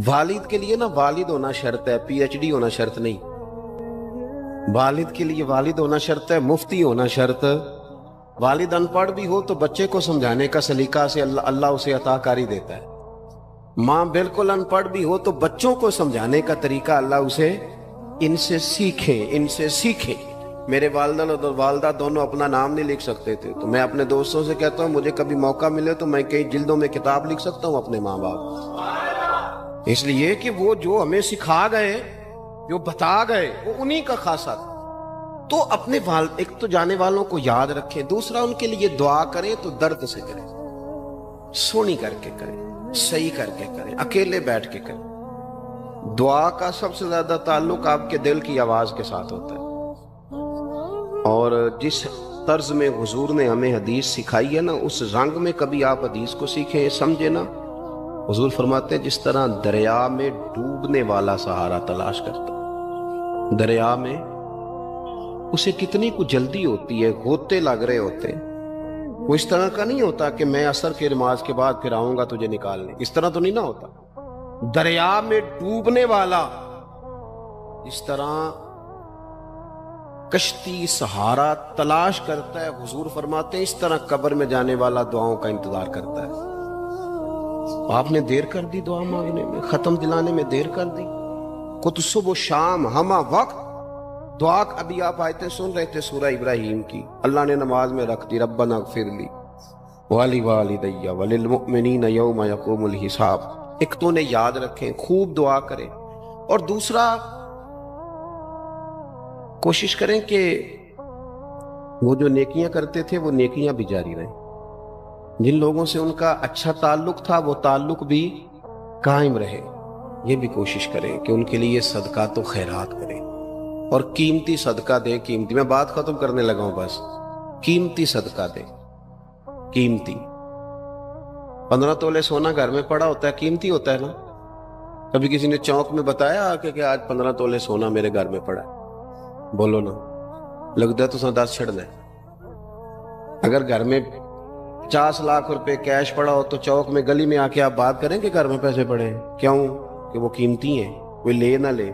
[SPEAKER 1] والد کے لیے نا والد ہونا شرط ہے، پی ایچ ڈی ہونا شرط نہیں. والد کے لیے والد ہونا شرط ہے، مفتی ہونا شرط. والد ان پڑھ بھی ہو تو بچے کو سمجھانے کا سلیقہ سے اللہ اسے عطا کاری دیتا ہے. ماں بالکل ان پڑھ بھی ہو تو بچوں کو سمجھانے کا طریقہ اللہ اسے ان سے سیکھیں. میرے والدہ اور والدہ دونوں اپنا نام نہیں لکھ سکتے تھے، تو میں اپنے دوستوں سے کہتا ہوں مجھے کبھی موقع ملے تو میں کئی جلدوں میں کتاب لکھ سکتا ہوں اپنے ماں باپ. اس لیے کہ وہ جو ہمیں سکھا گئے، جو بتا گئے، وہ انہی کا خاصہ تھا. تو اپنے ایک تو جانے والوں کو یاد رکھیں، دوسرا ان کے لیے دعا کریں تو درد سے کریں، سونی کر کے کریں، صحیح کر کے کریں، اکیلے بیٹھ کے کریں. دعا کا سب سے زیادہ تعلق آپ کے دل کی آواز کے ساتھ ہوتا ہے. اور جس طرز میں حضور نے ہمیں حدیث سکھائی ہے نا، اس رنگ میں کبھی آپ حدیث کو سیکھیں، سمجھے نا. حضور فرماتے ہیں جس طرح دریا میں ڈوبنے والا سہارا تلاش کرتا، دریا میں اسے کتنی کو جلدی ہوتی ہے، غوطے لگ رہے ہوتے ہیں. وہ اس طرح کا نہیں ہوتا کہ میں عصر کی نماز کے بعد پھر آؤں گا تجھے نکالنے، اس طرح تو نہیں نہ ہوتا. دریا میں ڈوبنے والا اس طرح کشتی سہارا تلاش کرتا ہے، حضور فرماتے ہیں اس طرح قبر میں جانے والا دعاؤں کا انتظار کرتا ہے. آپ نے دیر کر دی دعا مانگنے میں، ختم دلانے میں دیر کر دی. خود صبح و شام ہمہ وقت دعا. ابھی آپ آیتیں سن رہے تھے سورہ ابراہیم کی، اللہ نے نماز میں رکھ دی، ربنا اغفر لی ولی وللمؤمنین یوم یقوم الحساب. ایک تو نے یاد رکھیں، خوب دعا کریں. اور دوسرا کوشش کریں کہ وہ جو نیکیاں کرتے تھے وہ نیکیاں بھی جاری رہیں. جن لوگوں سے ان کا اچھا تعلق تھا وہ تعلق بھی قائم رہے. یہ بھی کوشش کریں کہ ان کے لیے صدقات و خیرات کریں، اور قیمتی صدقہ دیں. قیمتی، میں بات ختم کرنے لگا ہوں بس. قیمتی صدقہ دیں، قیمتی. 15 تولے سونا گھر میں پڑا ہوتا ہے، قیمتی ہوتا ہے نا. کبھی کسی نے چوک میں بتایا کہ آج 15 تولے سونا میرے گھر میں پڑا ہے؟ بولو نا، لگتا ہے تو 10 چھڑنا ہے. اگر گھر میں 50 لاکھ روپے کیش پڑا ہو تو چوک میں گلی میں آ کے آپ بات کریں کہ گھر میں پیسے پڑے ہیں؟ کیوں؟ کہ وہ قیمتی ہیں، کوئی لے نہ لے.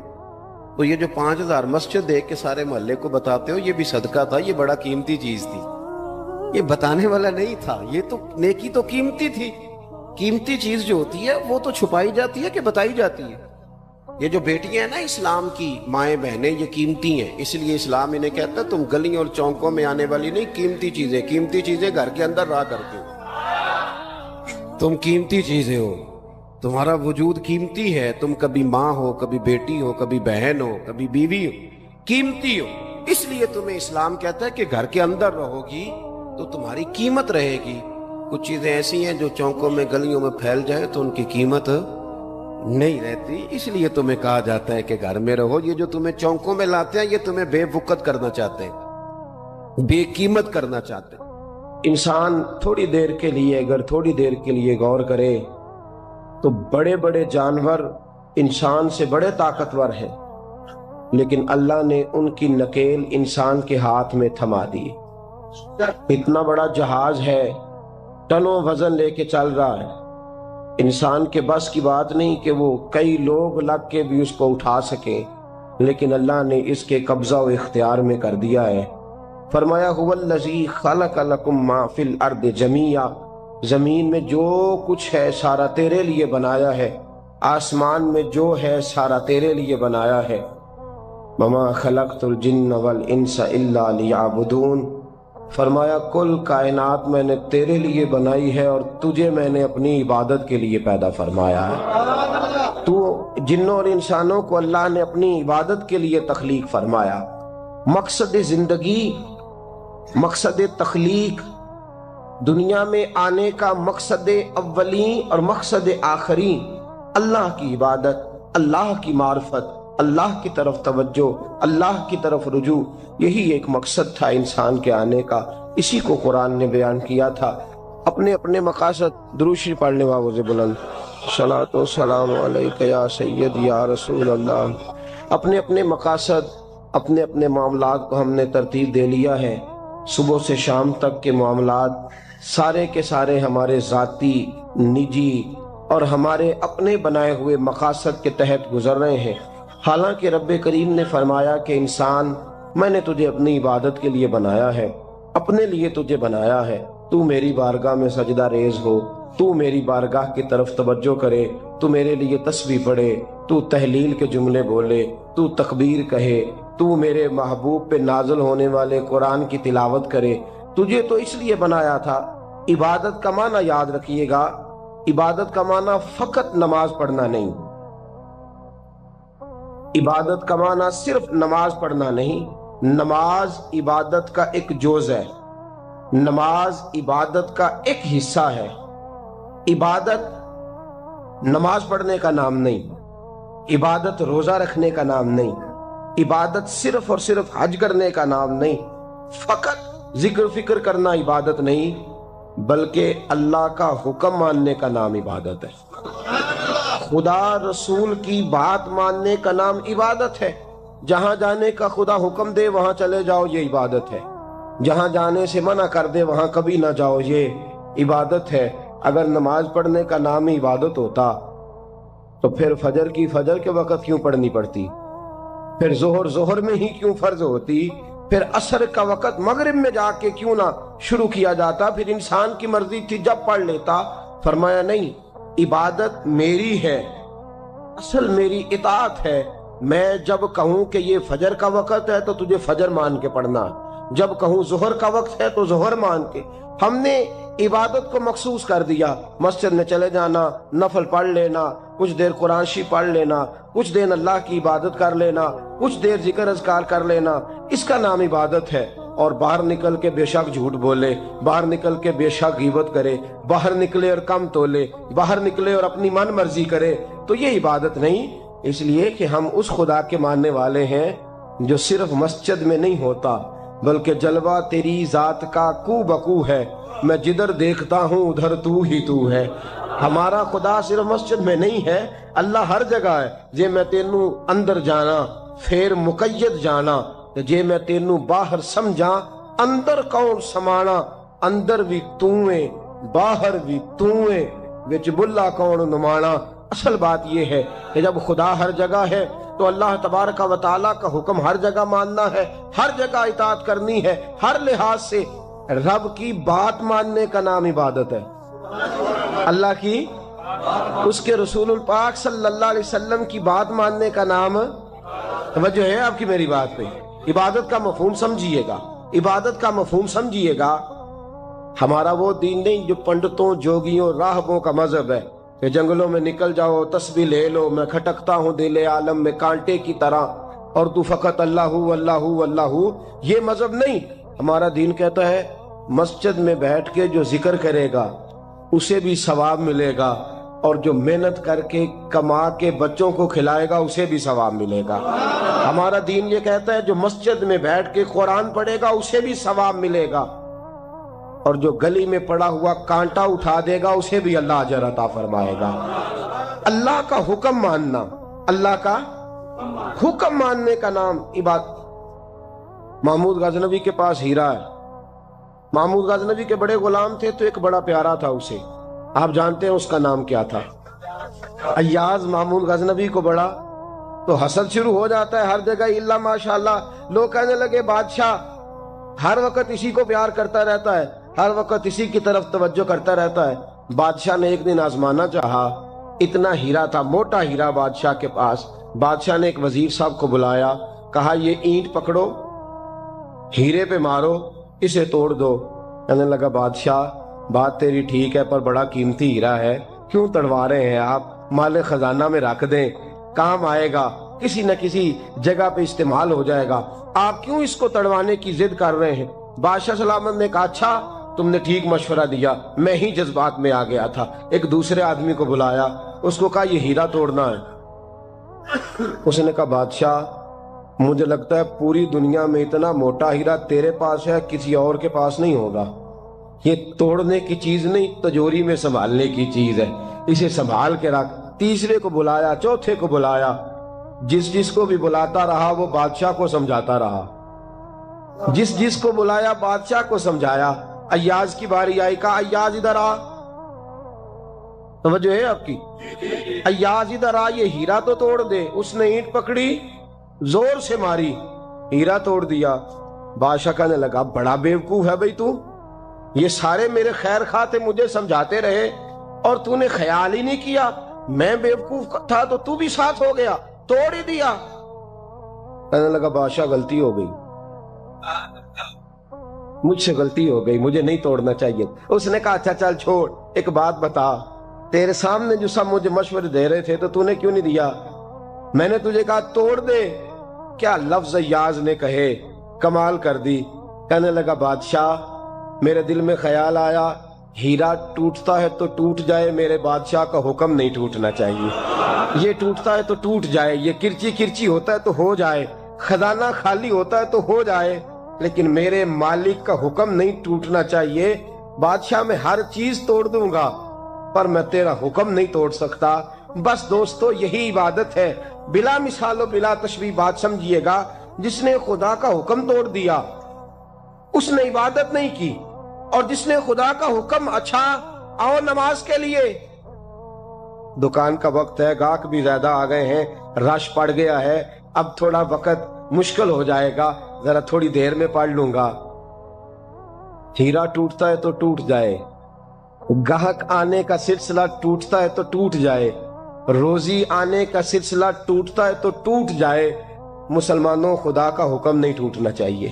[SPEAKER 1] تو یہ جو 5000 مسجد دیکھ کے سارے محلے کو بتاتے ہو، یہ بھی صدقہ تھا، یہ بڑا قیمتی چیز تھی. یہ بتانے والا نہیں تھا، یہ تو نیکی تو قیمتی تھی. قیمتی چیز جو ہوتی ہے وہ تو چھپائی جاتی ہے کہ بتائی جاتی ہے. یہ جو بیٹیاں ہیں نا اسلام کی، مائیں بہنیں، یہ قیمتی ہیں. اس لیے اسلام انہیں کہتا ہے تم گلیوں اور چونکوں میں آنے والی نہیں، قیمتی چیزیں گھر کے اندر رہا کرتی ہو. تم قیمتی چیزیں ہو، تمہارا وجود قیمتی ہے. تم کبھی ماں ہو، کبھی بیٹی ہو، کبھی بہن ہو، کبھی بیوی ہو، قیمتی ہو. اس لیے تمہیں اسلام کہتا ہے کہ گھر کے اندر رہو گی تو تمہاری قیمت رہے گی. کچھ چیزیں ایسی ہیں جو چونکوں میں گلیوں میں پھیل جائیں تو ان کی قیمت نہیں رہتی. اس لیے تمہیں کہا جاتا ہے کہ گھر میں رہو. یہ جو تمہیں چونکوں میں لاتے ہیں یہ تمہیں بے وقت کرنا چاہتے ہیں، بے قیمت کرنا چاہتے ہیں. انسان تھوڑی دیر کے لیے، اگر تھوڑی دیر کے لیے غور کرے تو بڑے بڑے جانور انسان سے بڑے طاقتور ہیں، لیکن اللہ نے ان کی نکیل انسان کے ہاتھ میں تھما دی. اتنا بڑا جہاز ہے، ٹنوں وزن لے کے چل رہا ہے. انسان کے بس کی بات نہیں کہ وہ کئی لوگ لگ کے بھی اس کو اٹھا سکیں، لیکن اللہ نے اس کے قبضہ و اختیار میں کر دیا ہے. فرمایا هو الذی خلق لکم ما فی الارض جمیعا، زمین میں جو کچھ ہے سارا تیرے لیے بنایا ہے، آسمان میں جو ہے سارا تیرے لیے بنایا ہے. وما خلقت الجن والانس الا لیعبدون، فرمایا کل کائنات میں نے تیرے لیے بنائی ہے اور تجھے میں نے اپنی عبادت کے لیے پیدا فرمایا ہے. تو جنوں اور انسانوں کو اللہ نے اپنی عبادت کے لیے تخلیق فرمایا. مقصد زندگی، مقصد تخلیق، دنیا میں آنے کا مقصد اولین اور مقصد آخری اللہ کی عبادت، اللہ کی معرفت، اللہ کی طرف توجہ، اللہ کی طرف رجوع. یہی ایک مقصد تھا انسان کے آنے کا. اسی کو قرآن نے بیان کیا تھا. اپنے اپنے مقاصد، درود شریف پڑھنے والوں سے بلند صلاۃ و سلام علیک یا سید یا رسول اللہ. اپنے اپنے مقاصد، اپنے اپنے معاملات کو ہم نے ترتیب دے لیا ہے. صبح سے شام تک کے معاملات سارے کے سارے ہمارے ذاتی، نجی، اور ہمارے اپنے بنائے ہوئے مقاصد کے تحت گزر رہے ہیں۔ حالانکہ رب کریم نے فرمایا کہ انسان، میں نے تجھے اپنی عبادت کے لیے بنایا ہے، اپنے لیے تجھے بنایا ہے، تو میری بارگاہ میں سجدہ ریز ہو، تو میری بارگاہ کی طرف توجہ کرے، تو میرے لیے تسبیح پڑھے، تو تہلیل کے جملے بولے، تو تکبیر کہے، تو میرے محبوب پہ نازل ہونے والے قرآن کی تلاوت کرے۔ تجھے تو اس لیے بنایا تھا۔ عبادت کا معنی یاد رکھیے گا، عبادت کا معنی فقط نماز پڑھنا نہیں، عبادت کا معنی صرف نماز پڑھنا نہیں، نماز عبادت کا ایک جز ہے، نماز عبادت کا ایک حصہ ہے۔ عبادت نماز پڑھنے کا نام نہیں، عبادت روزہ رکھنے کا نام نہیں، عبادت صرف اور صرف حج کرنے کا نام نہیں، فقط ذکر فکر کرنا عبادت نہیں، بلکہ اللہ کا حکم ماننے کا نام عبادت ہے۔ خدا رسول کی بات ماننے کا نام عبادت ہے۔ جہاں جانے کا خدا حکم دے وہاں چلے جاؤ، یہ عبادت ہے۔ جہاں جانے سے منع کر دے وہاں کبھی نہ جاؤ، یہ عبادت ہے۔ اگر نماز پڑھنے کا نام ہی عبادت ہوتا تو پھر فجر کی فجر کے وقت کیوں پڑھنی پڑتی، پھر ظہر میں ہی کیوں فرض ہوتی، پھر عصر کا وقت مغرب میں جا کے کیوں نہ شروع کیا جاتا، پھر انسان کی مرضی تھی جب پڑھ لیتا۔ فرمایا نہیں، عبادت میری ہے، اصل میری اطاعت ہے۔ میں جب کہوں کہ یہ فجر کا وقت ہے تو تجھے فجر مان کے پڑھنا، جب کہوں ظہر کا وقت ہے تو ظہر مان کے۔ ہم نے عبادت کو مخصوص کر دیا، مسجد میں چلے جانا، نفل پڑھ لینا، کچھ دیر قرآن شریف پڑھ لینا، کچھ دیر اللہ کی عبادت کر لینا، کچھ دیر ذکر اذکار کر لینا، اس کا نام عبادت ہے۔ اور باہر نکل کے بے شک جھوٹ بولے، باہر نکل کے بے شک غیبت کرے، باہر نکلے اور کم تولے، باہر نکلے اور اپنی من مرضی کرے، تو یہ عبادت نہیں۔ اس لیے کہ ہم اس خدا کے ماننے والے ہیں جو صرف مسجد میں نہیں ہوتا، بلکہ جلوہ تیری ذات کا کو بکو ہے، میں جدھر دیکھتا ہوں ادھر تو ہی تو ہے۔ ہمارا خدا صرف مسجد میں نہیں ہے، اللہ ہر جگہ ہے۔ جے میں تینوں اندر جانا پھر مقید جانا، جے میں تینوں باہر سمجھا اندر کون سمانا، اندر بھی تویں باہر بھی تویں وچ بلا کون نمانا۔ اصل بات یہ ہے کہ جب خدا ہر جگہ ہے تو اللہ تبارک و تعالیٰ کا حکم ہر جگہ ماننا ہے، ہر جگہ اطاعت کرنی ہے، ہر لحاظ سے۔ رب کی بات ماننے کا نام عبادت ہے، اللہ کی، اس کے رسول الپاک صلی اللہ علیہ وسلم کی بات ماننے کا نام، توجہ ہے آپ کی میری بات پہ؟ عبادت کا مفہوم سمجھیے گا، عبادت کا مفہوم سمجھیے گا۔ ہمارا وہ دین نہیں جو پنڈتوں جوگیوں راہبوں کا مذہب ہے کہ جنگلوں میں نکل جاؤ تسبیح لے لو، میں کھٹکتا ہوں دل عالم میں کانٹے کی طرح اور تو فقط اللہ اللہ اللہ۔ یہ مذہب نہیں۔ ہمارا دین کہتا ہے مسجد میں بیٹھ کے جو ذکر کرے گا اسے بھی ثواب ملے گا، اور جو محنت کر کے کما کے بچوں کو کھلائے گا اسے بھی ثواب ملے گا۔ ہمارا دین یہ کہتا ہے جو مسجد میں بیٹھ کے قرآن پڑھے گا اسے بھی ثواب ملے گا، اور جو گلی میں پڑا ہوا کانٹا اٹھا دے گا اسے بھی اللہ اجر عطا فرمائے گا۔ اللہ کا حکم ماننا، اللہ کا حکم ماننے کا نام عبادت۔ محمود غزنوی کے پاس ہیرا ہے، محمود غزنوی کے بڑے غلام تھے تو ایک بڑا پیارا تھا اسے، آپ جانتے ہیں اس کا نام کیا تھا؟ ایاز محمود غزنوی کو بڑا تو حسد شروع ہو جاتا ہے ہر جگہ، اللہ ماشاءاللہ۔ لوگ کہنے لگے بادشاہ ہر وقت اسی کو پیار کرتا رہتا ہے، ہر وقت اسی کی طرف توجہ کرتا رہتا ہے۔ بادشاہ نے ایک دن آزمانا چاہا، اتنا ہیرا تھا، موٹا ہیرا بادشاہ کے پاس۔ بادشاہ نے ایک وزیر صاحب کو بلایا، کہا یہ اینٹ پکڑو، ہیرے پہ مارو، اسے توڑ دو۔ کہنے لگا بادشاہ بات تیری ٹھیک ہے پر بڑا قیمتی ہیرا ہے، کیوں تڑوا رہے ہیں آپ؟ مال خزانہ میں رکھ دیں، کام آئے گا، کسی نہ کسی جگہ پہ استعمال ہو جائے گا، آپ کیوں اس کو تڑوانے کی ضد کر رہے ہیں؟ بادشاہ سلامت نے کہا اچھا تم نے ٹھیک مشورہ دیا، میں ہی جذبات میں آ گیا تھا۔ ایک دوسرے آدمی کو بلایا، اس کو کہا یہ ہیرا توڑنا ہے۔ اس نے کہا بادشاہ مجھے لگتا ہے پوری دنیا میں اتنا موٹا ہیرا تیرے پاس ہے، کسی اور کے پاس نہیں ہوگا۔ یہ توڑنے کی چیز نہیں، تجوری میں سنبھالنے کی چیز ہے، اسے سنبھال کے رکھ۔ تیسرے کو بلایا، چوتھے کو بلایا، جس کو بھی بلاتا رہا وہ بادشاہ کو سمجھاتا رہا، جس کو بلایا بادشاہ کو سمجھایا۔ ایاز کی باری آئی، کہا ایاز ادھر آ۔ توجہ ہے آپ کی؟ ایاز ادھر آ، یہ ہیرا تو توڑ دے۔ اس نے اینٹ پکڑی، زور سے ماری، ہیرا توڑ دیا۔ بادشاہ کہنے لگا بڑا بیوقوف ہے بھئی تو، یہ سارے میرے خیر خواہ تھے، مجھے سمجھاتے رہے اور تو نے خیال ہی نہیں کیا، میں بیوقوف تھا تو بھی ساتھ ہو گیا، توڑ ہی دیا۔ کہنے لگا بادشاہ غلطی ہو گئی، مجھ سے غلطی ہو گئی، مجھے نہیں توڑنا چاہیے۔ اس نے کہا اچھا چل چھوڑ، ایک بات بتا، تیرے سامنے جو سب مجھے مشورے دے رہے تھے تو نے کیوں نہیں دیا؟ میں نے تجھے کہا توڑ دے۔ کیا لفظ ایاز نے کہے، کمال کر دی۔ کہنے لگا بادشاہ میرے دل میں خیال آیا ہیرا ٹوٹتا ہے تو ٹوٹ جائے، میرے بادشاہ کا حکم نہیں ٹوٹنا چاہیے، یہ ٹوٹتا ہے تو ٹوٹ جائے، یہ کرچی کرچی ہوتا ہے تو ہو جائے، خزانہ خالی ہوتا ہے تو ہو جائے، لیکن میرے مالک کا حکم نہیں ٹوٹنا چاہیے۔ بادشاہ میں ہر چیز توڑ دوں گا پر میں تیرا حکم نہیں توڑ سکتا۔ بس دوستو یہی عبادت ہے، بلا مثال و بلا تشبیہ بات سمجھیے گا۔ جس نے خدا کا حکم توڑ دیا اس نے عبادت نہیں کی، اور جس نے خدا کا حکم اچھا آؤ نماز کے لیے، دکان کا وقت ہے، گاہک بھی زیادہ آ گئے ہیں، رش پڑ گیا ہے، اب تھوڑا وقت مشکل ہو جائے گا، ذرا تھوڑی دیر میں پڑھ لوں گا۔ ہیرا ٹوٹتا ہے تو ٹوٹ جائے، گاہک آنے کا سلسلہ ٹوٹتا ہے تو ٹوٹ جائے، روزی آنے کا سلسلہ ٹوٹتا ہے تو ٹوٹ جائے، مسلمانوں خدا کا حکم نہیں ٹوٹنا چاہیے،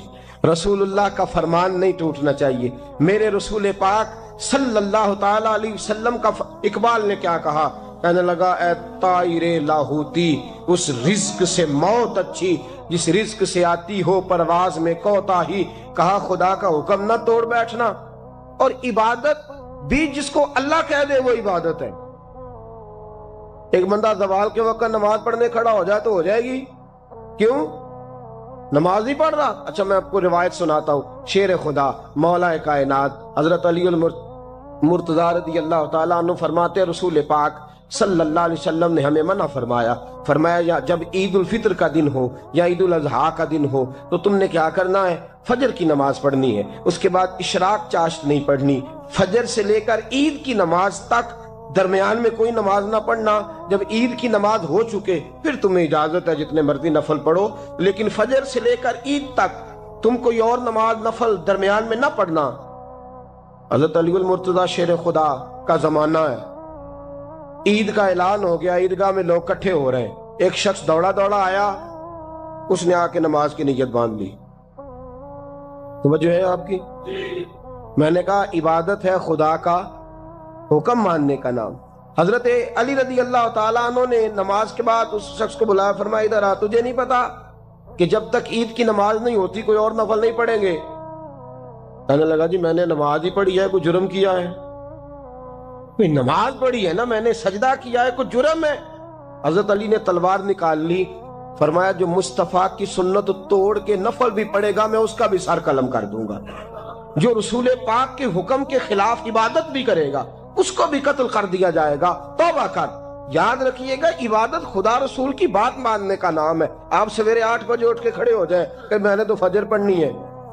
[SPEAKER 1] رسول اللہ کا فرمان نہیں ٹوٹنا چاہیے۔ میرے رسول پاک صلی اللہ تعالی علیہ وسلم کا اقبال نے کیا کہا؟ کہنے لگا اے طائر لاہوتی، اس رزق سے موت اچھی جس رزق سے آتی ہو پرواز میں کوتاہی۔ کہا خدا کا حکم نہ توڑ بیٹھنا، اور عبادت بھی جس کو اللہ کہہ دے وہ عبادت ہے۔ ایک بندہ زوال کے وقت نماز پڑھنے کھڑا ہو جائے تو ہو جائے گی، کیوں؟ نماز نہیں پڑھ رہا۔ اچھا میں آپ کو روایت سناتا ہوں، شیر خدا مولا کائنات حضرت علی المرتضی رضی اللہ تعالیٰ عنہ فرماتے ہیں رسول پاک صلی اللہ علیہ وسلم نے ہمیں منع فرمایا یا جب عید الفطر کا دن ہو یا عید الاضحیٰ کا دن ہو تو تم نے کیا کرنا ہے؟ فجر کی نماز پڑھنی ہے، اس کے بعد اشراق چاشت نہیں پڑھنی، فجر سے لے کر عید کی نماز تک درمیان میں کوئی نماز نہ پڑھنا۔ جب عید کی نماز ہو چکے پھر تمہیں اجازت ہے جتنے مرضی نفل پڑھو، لیکن فجر سے لے کر عید تک تم کوئی اور نماز نفل درمیان میں نہ پڑھنا۔ حضرت علی المرتضی شیر خدا کا زمانہ ہے، عید کا اعلان ہو گیا، عیدگاہ میں لوگ کٹھے ہو رہے ہیں، ایک شخص دوڑا آیا، اس نے آ کے نماز کی نیت باندھ لی۔ توجہ ہے آپ کی؟ میں نے کہا عبادت ہے خدا کا حکم ماننے کا نام۔ حضرت علی رضی اللہ تعالیٰ عنہ نے نماز کے بعد اس شخص کو بلایا، فرمایا ادھر آ، تجھے نہیں پتا کہ جب تک عید کی نماز نہیں ہوتی کوئی اور نفل نہیں پڑھیں گے؟ کہنے لگا جی میں نے نماز ہی پڑھی ہے، کوئی جرم کیا ہے؟ کوئی نماز پڑھی ہے نا، میں نے سجدہ کیا ہے، کوئی جرم ہے؟ حضرت علی نے تلوار نکال لی، فرمایا جو مصطفیٰ کی سنت توڑ کے نفل بھی پڑھے گا میں اس کا بھی سر قلم کر دوں گا، جو رسول پاک کے حکم کے خلاف عبادت بھی کرے گا اس کو بھی قتل کر دیا جائے گا۔ توبہ کر۔ یاد رکھیے گا عبادت خدا رسول کی بات ماننے کا نام ہے۔ آپ سویرے 8 بجے اٹھ کے کھڑے ہو جائیں کہ میں نے تو فجر پڑھنی ہے،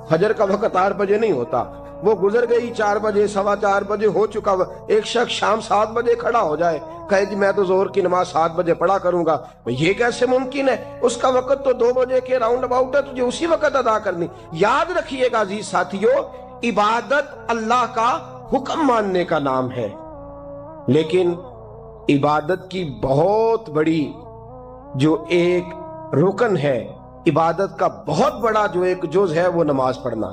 [SPEAKER 1] فجر کا وقت 8 بجے نہیں ہوتا، وہ گزر گئی 4 بجے، 4:15 بجے ہو چکا۔ ایک شخص شام 7 بجے کھڑا ہو جائے کہے جی میں تو ظہر کی نماز 7 بجے پڑھا کروں گا، یہ کیسے ممکن ہے؟ اس کا وقت تو 2 بجے کے راؤنڈ اباؤٹ ہے، تجھے اسی وقت ادا کرنی۔ یاد رکھیے گا عزیز ساتھیو، عبادت اللہ کا حکم ماننے کا نام ہے، لیکن عبادت کی بہت بڑی جو ایک رکن ہے، عبادت کا بہت بڑا جو ایک جز ہے وہ نماز پڑھنا،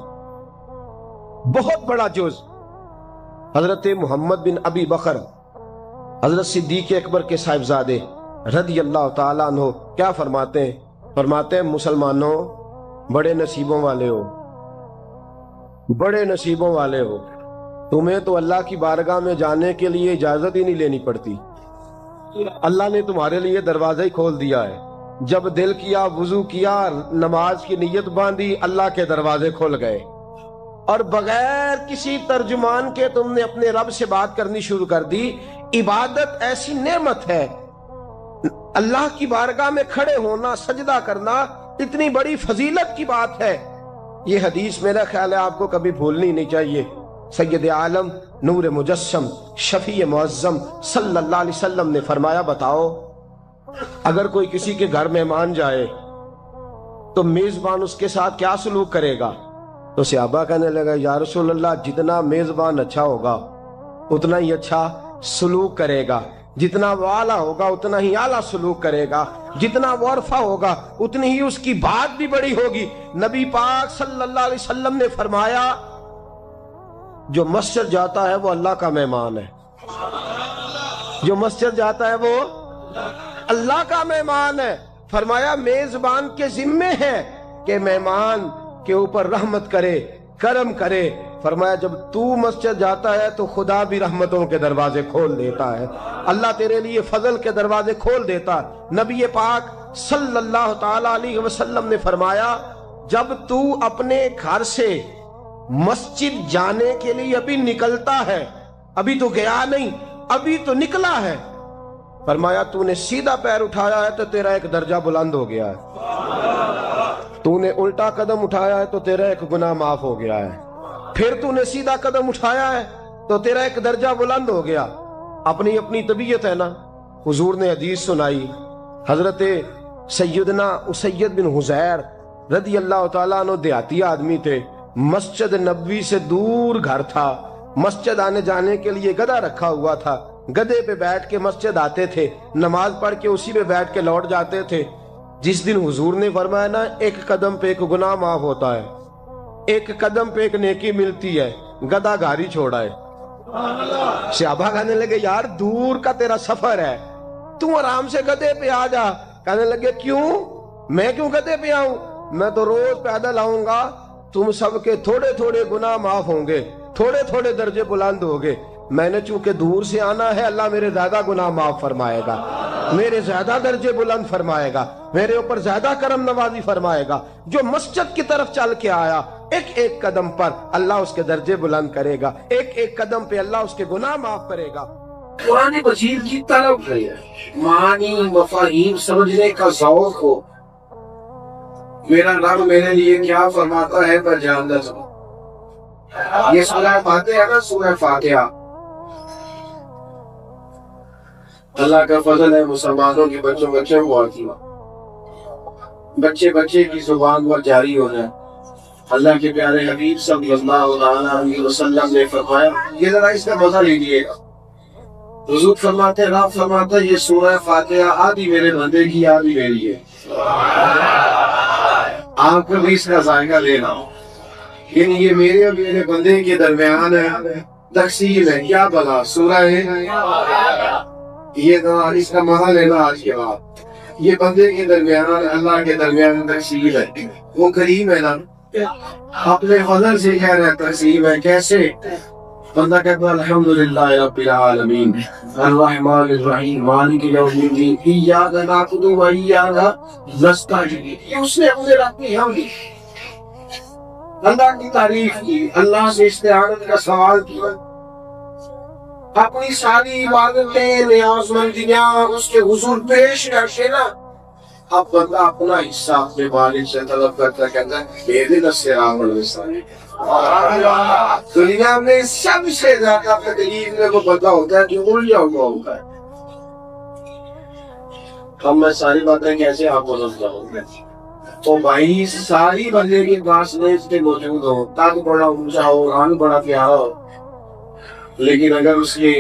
[SPEAKER 1] بہت بڑا جز۔ حضرت محمد بن ابی بکر حضرت صدیق اکبر کے صاحبزادے رضی اللہ تعالیٰ عنہ کیا فرماتے ہیں؟ فرماتے ہیں مسلمانوں بڑے نصیبوں والے ہو، بڑے نصیبوں والے ہو، تمہیں تو اللہ کی بارگاہ میں جانے کے لیے اجازت ہی نہیں لینی پڑتی، اللہ نے تمہارے لیے دروازہ ہی کھول دیا ہے، جب دل کیا وضو کیا نماز کی نیت باندھی اللہ کے دروازے کھل گئے، اور بغیر کسی ترجمان کے تم نے اپنے رب سے بات کرنی شروع کر دی۔ عبادت ایسی نعمت ہے، اللہ کی بارگاہ میں کھڑے ہونا، سجدہ کرنا اتنی بڑی فضیلت کی بات ہے۔ یہ حدیث میرا خیال ہے آپ کو کبھی بھولنی نہیں چاہیے۔ سید عالم نور مجسم شفیع معظم صلی اللہ علیہ وسلم نے فرمایا بتاؤ اگر کوئی کسی کے گھر مہمان جائے تو میزبان اس کے ساتھ کیا سلوک کرے گا؟ تو صحابہ کہنے لگا یا رسول اللہ جتنا میزبان اچھا ہوگا اتنا ہی اچھا سلوک کرے گا، جتنا وہ اعلیٰ ہوگا اتنا ہی اعلیٰ سلوک کرے گا، جتنا وہ عرفہ ہوگا اتنی ہی اس کی بات بھی بڑی ہوگی۔ نبی پاک صلی اللہ علیہ وسلم نے فرمایا جو مسجد جاتا ہے وہ اللہ کا مہمان ہے، جو مسجد جاتا ہے وہ اللہ کا مہمان ہے۔ فرمایا میزبان کے ذمے ہے کہ مہمان کے اوپر رحمت کرے، کرم کرے۔ فرمایا جب تو مسجد جاتا ہے تو خدا بھی رحمتوں کے دروازے کھول دیتا ہے، اللہ تیرے لیے فضل کے دروازے کھول دیتا ہے۔ نبی پاک صلی اللہ تعالی علیہ وسلم نے فرمایا جب تو اپنے گھر سے مسجد جانے کے لیے ابھی نکلتا ہے، ابھی تو گیا نہیں، ابھی تو نکلا ہے، فرمایا تو نے سیدھا پیر اٹھایا ہے تو تیرا ایک درجہ بلند ہو گیا ہے، تو نے الٹا قدم اٹھایا ہے تو تیرا ایک گناہ معاف ہو گیا ہے، پھر تو نے سیدھا قدم اٹھایا ہے تو تیرا ایک درجہ بلند ہو گیا۔ اپنی اپنی طبیعت ہے نا۔ حضور نے حدیث سنائی، حضرت سیدنا اسید بن حضیر رضی اللہ تعالیٰ عنہ دیہاتی آدمی تھے، مسجد نبوی سے دور گھر تھا، مسجد آنے جانے کے لیے گدھا رکھا ہوا تھا، گدھے پہ بیٹھ کے مسجد آتے تھے، نماز پڑھ کے اسی پہ بیٹھ کے لوٹ جاتے تھے۔ جس دن حضور نے فرمایا نا ایک قدم پہ ایک گناہ معاف ہوتا ہے، ایک قدم پہ ایک نیکی ملتی ہے، گدھا گھر ہی چھوڑا ہے۔ صحابہ کہنے لگے یار دور کا تیرا سفر ہے، تم آرام سے گدھے پہ آ جا۔ کہنے لگے کیوں؟ میں کیوں گدھے پہ آؤں؟ میں تو روز پیدل آؤں گا، تم سب کے تھوڑے تھوڑے گناہ معاف ہوں گے، تھوڑے تھوڑے درجے بلند ہوں گے۔ میں نے چونکہ دور سے آنا ہے، اللہ میرے زیادہ گناہ معاف فرمائے گا، میرے زیادہ درجے بلند فرمائے گا، میرے اوپر زیادہ کرم نوازی فرمائے گا۔ جو مسجد کی طرف چل کے آیا ایک ایک قدم پر اللہ اس کے درجے بلند کرے گا، ایک ایک قدم پہ اللہ اس کے گناہ معاف کرے گا۔
[SPEAKER 2] قرآن مجید کی طرف ہے، معانی مفاہیم سمجھنے کا ذوق ہو، میرا رب میرے لیے کیا فرماتا ہے پر جان دے۔ یہ سورہ فاتحہ ہے نا، سورہ فاتحہ اللہ کا فضل ہے مسلمانوں کے بچوں بچے ہوا کی بچے بچے کی زبان پر جاری ہو جائے۔ اللہ کے پیارے حبیب صلی اللہ علیہ وسلم نے فرمایا یہ ذرا اس کا مزہ لیجیے گا۔ حضور فرماتے ہیں، رب فرماتا ہے یہ سورہ فاتحہ آدھی میرے بندے کی آدھی میری ہے، آپ کو بھی اس کا ذائقہ لینا ہو، یعنی یہ میرے اور میرے بندے کے درمیان ہے، تقسیم ہے، کیا بلا سورہ ہے، یہ اس کا مزہ لینا آج کے بعد۔ یہ بندے کے درمیان اللہ کے درمیان تقسیم ہے، وہ کریم ہے نا، اپنے فضل سے کہہ رہے تقسیم ہے۔ کیسے؟ بندہ کہتا ہے الحمدللہ رب العالمین الرحمن الرحیم مالک یوم الدین ایاک نعبد و ایاک نستعین۔ یہ اس نے اپنے رب کی حمد، اللہ کی تعریف کی، اللہ سے استعانت کا سوال کیا، اپنی ساری عبادتیں نیاز مندیاں اس کے حضور پیش کرتے نا۔ اب بندہ اپنا حصہ اپنے مالک سے طلب کرتا کہتا ہے میرے الصراط المستقیم۔ دنیا میں سب سے زیادہ تکلیف میں وہ بندہ ہوتا ہے جو الجھا ہوا ہوتا ہے۔ اب میں ساری باتیں کیسے آپ کو سمجھاؤں گا؟ تو بھائی ساری بندے کے پاس میں اس کے موجود ہو، قد بڑا اونچا ہو، رنگ بڑا پیارا ہو، لیکن اگر اس کے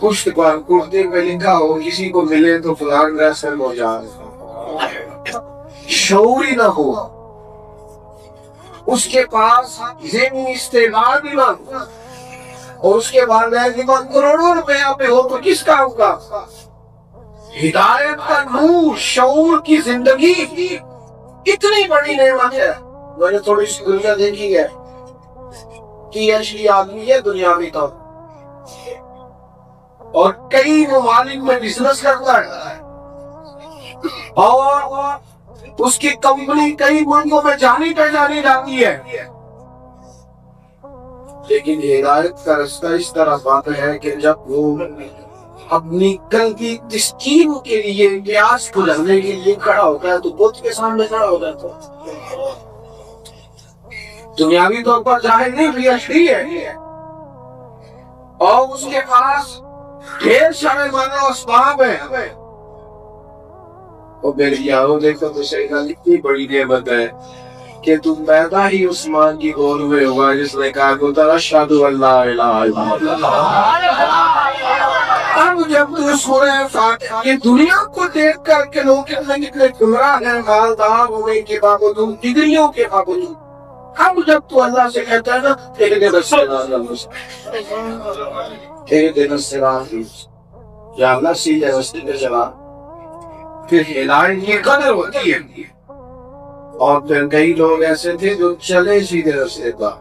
[SPEAKER 2] پشت پر کرتے پہ لکھا ہو کسی کو ملے تو فلان ڈریس میں موجا، شعور ہی نہ ہو، اس کے پاس ذہنی استعمال بھی نہ ہو، اور اس کے بعد کروڑوں روپیہ پہ ہو تو کس کا ہوگا؟ ہدایت کا نور، شعور کی زندگی اتنی بڑی نعمت ہے۔ میں نے تھوڑی سی دنیا دیکھی ہے کہ ایسی آدمی ہے دنیاوی طور اور کئی ممالک میں بزنس کرتا ہے اور اس کی کمپنی کئی ملکوں میں جانی پہ جانی جاتی ہے، لیکن ہدایت کا رستہ اس طرح بات ہے کہ جب وہ اپنی کل کی تسکین کے لیے پیاس بجھانے کے لیے کھڑا ہوتا ہے تو بت کے سامنے کھڑا ہوتا ہے، تو دنیاوی طور پر ظاہر نہیں بھی اشری ہے، اور اس کے پاس ڈھیر سارے مانو اسباب ہیں. اور میرے یاروں دیکھو تو شیطان اتنی بڑی نعمت ہے کہ تم پیدا ہی عثمان کی گود میں ہوگا جس نے کہا کہ اشہد ان لا الہ الا اللہ. اب جب تو سورہ فاتحہ یہ دنیا کو دیکھ کر کے لوگ کتنے گمراہ ہیں، مالدار ہونے کے باوجود، ڈگریوں کے باوجود. اب جب تو اللہ سے کہتا ہے نا اہدنا الصراط یا اللہ سیدھے راستے پہ چلا، پھر ہدایت کی قدر ہوتی ہے. اور پھر کئی لوگ ایسے تھے جو چلے سیدھے راستے پر،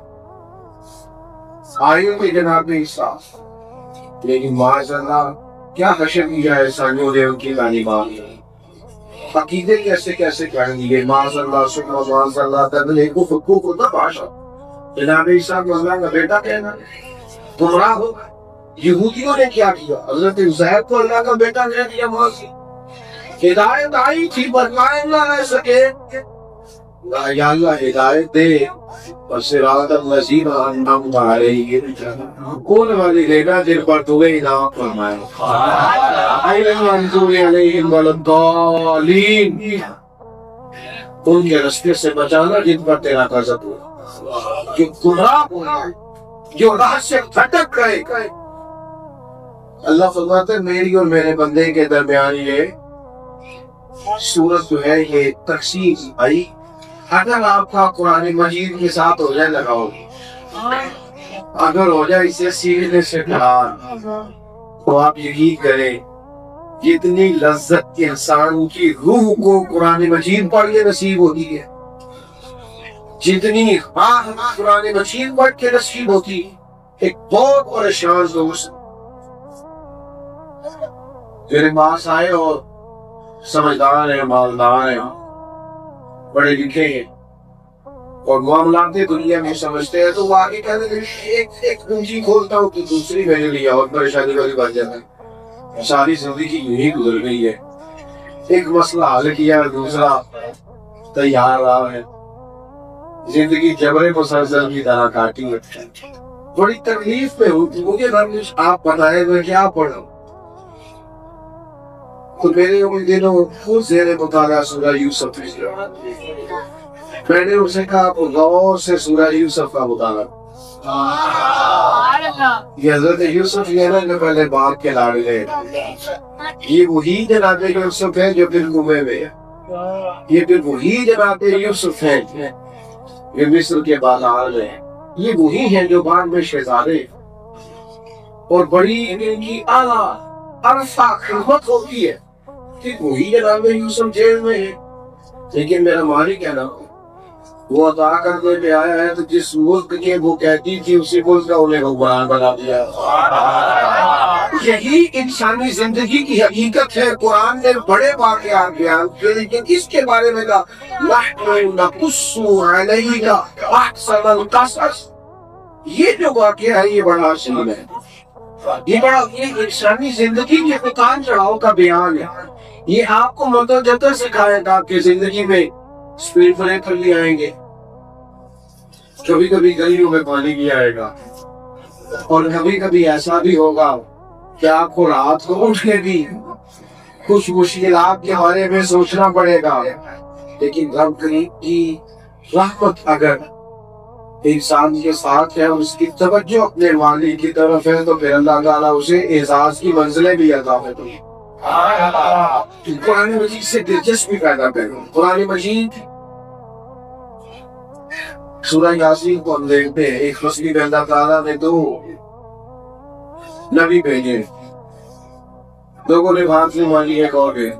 [SPEAKER 2] آئیوں کے جناب عیسیٰ، لیکن معاذ اللہ کیا حشر کیا ہے سانیوں نے ان کی گانی بات. عقیدے کیسے کر دیے، معاذ اللہ سبحانہ معاذ اللہ تدلے کو نہ باشا. جناب عیسیٰ کو اللہ کا بیٹا کہنا گمراہ ہو. یہودیوں نے کیا کیا، حضرت عزیر کو اللہ کا بیٹا کہہ دیا. معاذ ہدایت آئی تھی برمائے نہ رہ سکے. یا اللہ ہدایت دے اور صراط الذین انعمت علیہم، کون والی لینا جن پر تو انعام فرمائے، غیر المغضوب علیہم ولا الضالین، ان کے راستے سے بچانا جن پر تیرا غضب ہو، جو گمراہ ہو گئے، جو راہ سے بھٹک گئے. اللہ فرماتا ہے میری اور میرے بندے کے درمیان یہ سورت جو ہے یہ تقسیم آئی. اگر آپ کا قرآن مجید کے ساتھ ہو جائے لگاؤ، اگر ہو جائے اسے سیکھنے سے پڑھا تو آپ یہی کریں جتنی لذت انسان کی روح کو قرآن مجید پڑھ کے نصیب ہوتی ہے، جتنی قرآن مجید پڑھ کے نصیب ہوتی ہے. ایک بہت پریشان دوست میرے پاس آئے اور سمجھدار ہیں، مالدار ہیں، بڑے لکھے ہیں اور معاملات دنیا میں سمجھتے ہیں، تو وہ آگے کہتے ہیں ایک کنجی کھولتا ہوں تو دوسری میرے لیے اور پریشانی والی بن جاتا ہے. ساری زندگی یوں ہی گزر گئی ہے، ایک مسئلہ حل کیا دوسرا تیار رہا ہے. زندگی جبر مسلسل کی طرح کاٹی ہے. بڑی تکلیف میں ہوتی مجھے رمش آپ بتائے میں کیا پڑھوں. تو میرے ان دنوں خود زیر مطالعہ سورہ یوسف میں نے اسے کہا آپ غور سے سورہ یوسف کا مطالعہ. یہ حضرت یوسف یہ نا جو پہلے باپ کے لاڈلے، یہ وہی جناب یوسف ہے جو پھر گمے ہوئے، یہ پھر وہی جناب یوسف ہے یہ مصر کے بازار میں، یہ وہی ہیں جو بعد میں شہزادے اور بڑی ان کی اعلیٰ عرفہ خدمت ہوتی ہے. وہی جناب یوسف جیل میں ہے، لیکن میرا مالک ہے نا وہ عطا کرنے پہ آیا ہے، تو جس ملک کے وہ کہتی تھی اسی ملک کا انہیں حکمران بنا دیا. یہی انسانی زندگی کی حقیقت ہے. قرآن نے بڑے واقعات بیان کیے، لیکن اس کے بارے میں کہا نحن نقص علیک احسن القصص. یہ جو واقعہ ہے یہ بڑا عظیم ہے، یہ انسانی زندگی کے اتار چڑھاؤ کا بیان ہے. یہ آپ کو متجدد سکھائے گا کہ زندگی میں اسپیڈ بریکر بھی آئیں گے، کبھی کبھی گلیوں میں پانی بھی آئے گا، اور کبھی کبھی ایسا بھی ہوگا کہ آپ کو رات کو اٹھ کے بھی کچھ مشکلات کے بارے میں سوچنا پڑے گا. لیکن رب کریم کی رحمت اگر انسان کے ساتھ ہے اور اس کی توجہ اپنے والی کی طرف ہے تو پھر اللہ تعالیٰ اسے اعزاز کی منزلیں بھی عطا کرتے ہیں. قرآن مجید سے دلچسپی پیدا کریں. قرآن مجید سورہ یاسین کو ہم دیکھتے ہیں، ایک فصل میں اللہ تعالیٰ نے 2 نبی بھیجے، لوگوں نے بات نہیں مانی. ایک اور ہے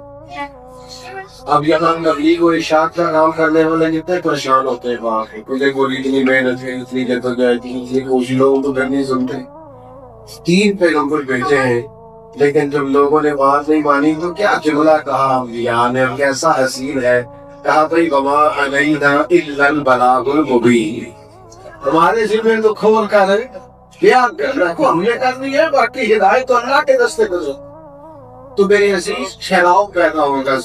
[SPEAKER 2] اب یہاں تبلیغ و ارشاد کا کام کرنے والے جتنے پریشان ہوتے ہیں وہاں کچھ بولی اتنی محنت ہے، اتنی جدوجہد ہے، کچھ لوگ تو نہیں سنتے. 3 پیغمبر بھیجے ہیں، لیکن جب لوگوں نے بات نہیں مانی تو کیا جملہ کہا انبیاء نے، کیسا حسین ہے. کہا بھائی وما علینا الا البلاغ المبین، ہمارے ذمہ تو کھول کر بیان کرنا کو ہم نے کرنی ہے، باقی ہدایت تو اللہ کے راستے پر. تو میرے عزیز ٹھہراؤ پیدا ہوگا،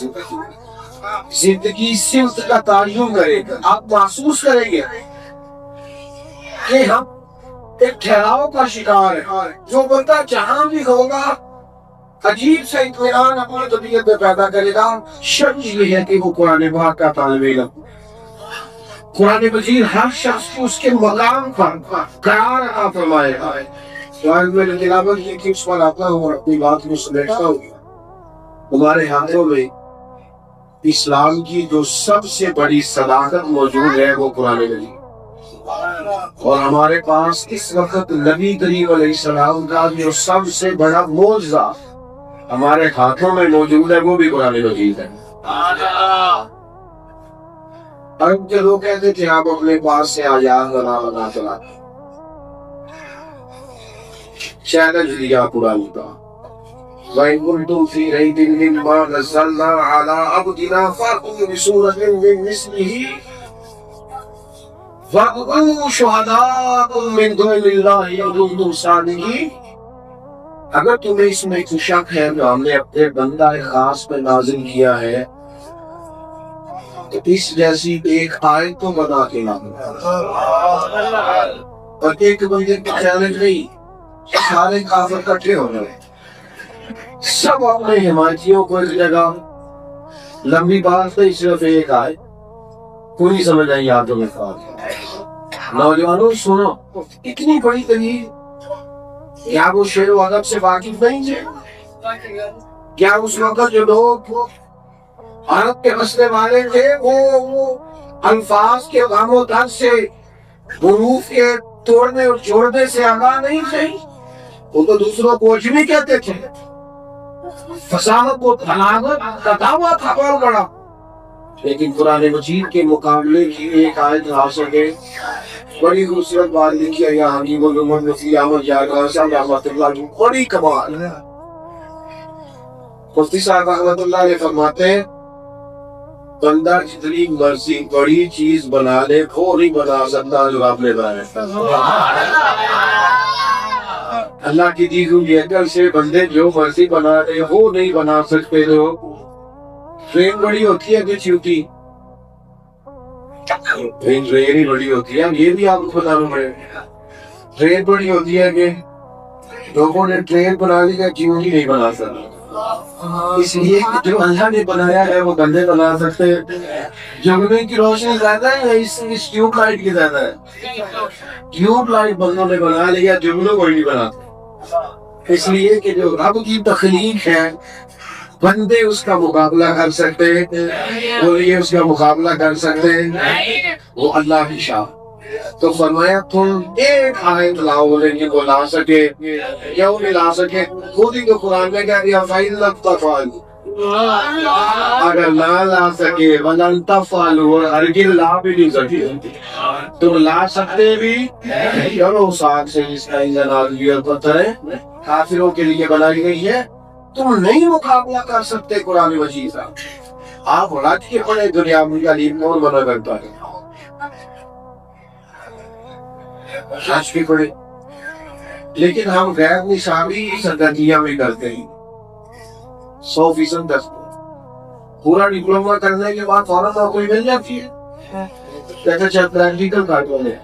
[SPEAKER 2] زندگی سمت کا تعین کرے گا. آپ محسوس کریں گے کہ ہم ایک ٹھہراؤ کا شکار ہے. جو بندہ جہاں بھی ہوگا عجیب سے اطمینان اپنی طبیعت میں پیدا کرے گا. شرط یہ ہے کہ وہ قرآن پاک کا طالب علم. قرآن مجید ہر شخص کو اس کے مقام پر قرار عطا فرمائے گا. آج میں نے تلاوت کی تھی، اس پر آتا ہوں اور اپنی بات کو سمیٹتا ہوں. ہمارے ہاتھوں میں اسلام کی جو سب سے بڑی صداقت موجود ہے وہ قرآن مجید، اور ہمارے پاس اس وقت نبی کریم علیہ السلام کا جو سب سے بڑا معجزہ ہمارے ہاتھوں میں موجود ہے وہ بھی قرآن مجید ہے. عرب کے لوگ کہتے تھے آپ اپنے پاس سے آیات بنا چلا. چیلنج دیا قرآن کا، وَإِن كُنتُمْ فِي رَيْبٍ مِّمَّا نَزَّلْنَا عَلَىٰ عَبْدِنَا فَأْتُوا بِسُورَةٍ مِّن مِّثْلِهِ وَادْعُوا شُهَدَاءَكُم مِّن دُونِ اللَّهِ إِن كُنتُمْ صَادِقِينَ. اگر تمہیں اس میں کوئی شک ہے جو ہم نے اپنے بندہ خاص پہ نازل کیا ہے تو اس جیسی ایک آیت تو بنا کے لاؤ. اور ایک بندے کا چیلنج نہیں، سارے کافر اکٹھے ہو گئے، سب اپنے حمایتیوں کو ایک جگہ. لمبی بات نہیں، صرف ایک آیت، کوئی سمجھ نہیں یادوں میں خواہ. نوجوانوں سنو، اتنی بڑی دلیل، کیا وہ شعر و ادب سے واقف نہیں تھے؟ کیا اس وقت جو لوگ عرب کے مسئلے والے تھے وہ الفاظ کے غم و درد سے، حروف کے توڑنے اور جوڑنے سے آگاہ نہیں تھے؟ وہ تو دوسروں کو عجمی کہتے تھے، فصاحت و بلاغت کا دعویٰ تھا بہت بڑا. لیکن قرآن مجید کے مقابلے کی ایک آیت آ سکے. بڑی خوبصورت بات لکھی ہے یہاں کی محمد مفتی احمد یارغان صاحب رحمۃ اللہ کی، بڑی کمال. مفتی صاحب رحمۃ اللہ علیہ فرماتے ہیں بندہ جتنی مرضی بڑی چیز بنا لے وہ نہیں بنا سکتا جو آپ نے بنایا. اللہ کی دی ہوئی عقل سے بندے جو مرضی بنا لے وہ نہیں بنا سکتے. جو ٹرین بڑی ہوتی ہے کہ چھوٹی؟ ٹرین ہی بڑی ہوتی ہے. یہ بھی آپ کو بتانا پڑے. ٹرین بڑی ہوتی ہے کہ لوگوں نے ٹرین بنا لی ہے، چیونٹی نہیں بنا سکتے. اس لیے جو اللہ نے بنایا ہے وہ بندے بنا سکتے ہیں. جگنے کی روشنی زیادہ ہے اس ٹیوب لائٹ کی زیادہ ہے. ٹیوب لائٹ بندوں نے بنا لیا، جگنوں کوئی نہیں بنا. اس لیے کہ جو رب کی تخلیق ہے بندے اس کا مقابلہ کر سکتے ہیں، اور یہ اس کا مقابلہ کر سکتے ہیں وہ اللہ کی شان. تو فرمایا تم ایک آیت لاؤ، لیکن وہ لا سکے یا وہ نہیں لا سکے. خود ہی تو قرآن میں کہہ دیا فَإِن لَمْ تَفْعَلُوا، اگر نہ لا سکے وَلَن تَفْعَلُوا، اور ہرگز لا بھی نہیں سکے. تم لا سکتے بھی چلو ساتھ سے اس کا ایندھن آدمی اور پتھر ہے، کافروں کے لیے بنائی گئی ہے. تم نہیں مقابلہ کر سکتے قرآن مجید کا. آپ رات کے پڑے دنیا میں علیم کون بنا کرتا ہے؟ سچ بھی پڑے. لیکن ہم غیر نصابی سرگرمیاں بھی کرتے ہیں. 100% پورا ڈپلوما کرنے کے بعد فوراً نوکری مل جاتی ہے. کہتے چل پریکٹیکل کاٹوں نے.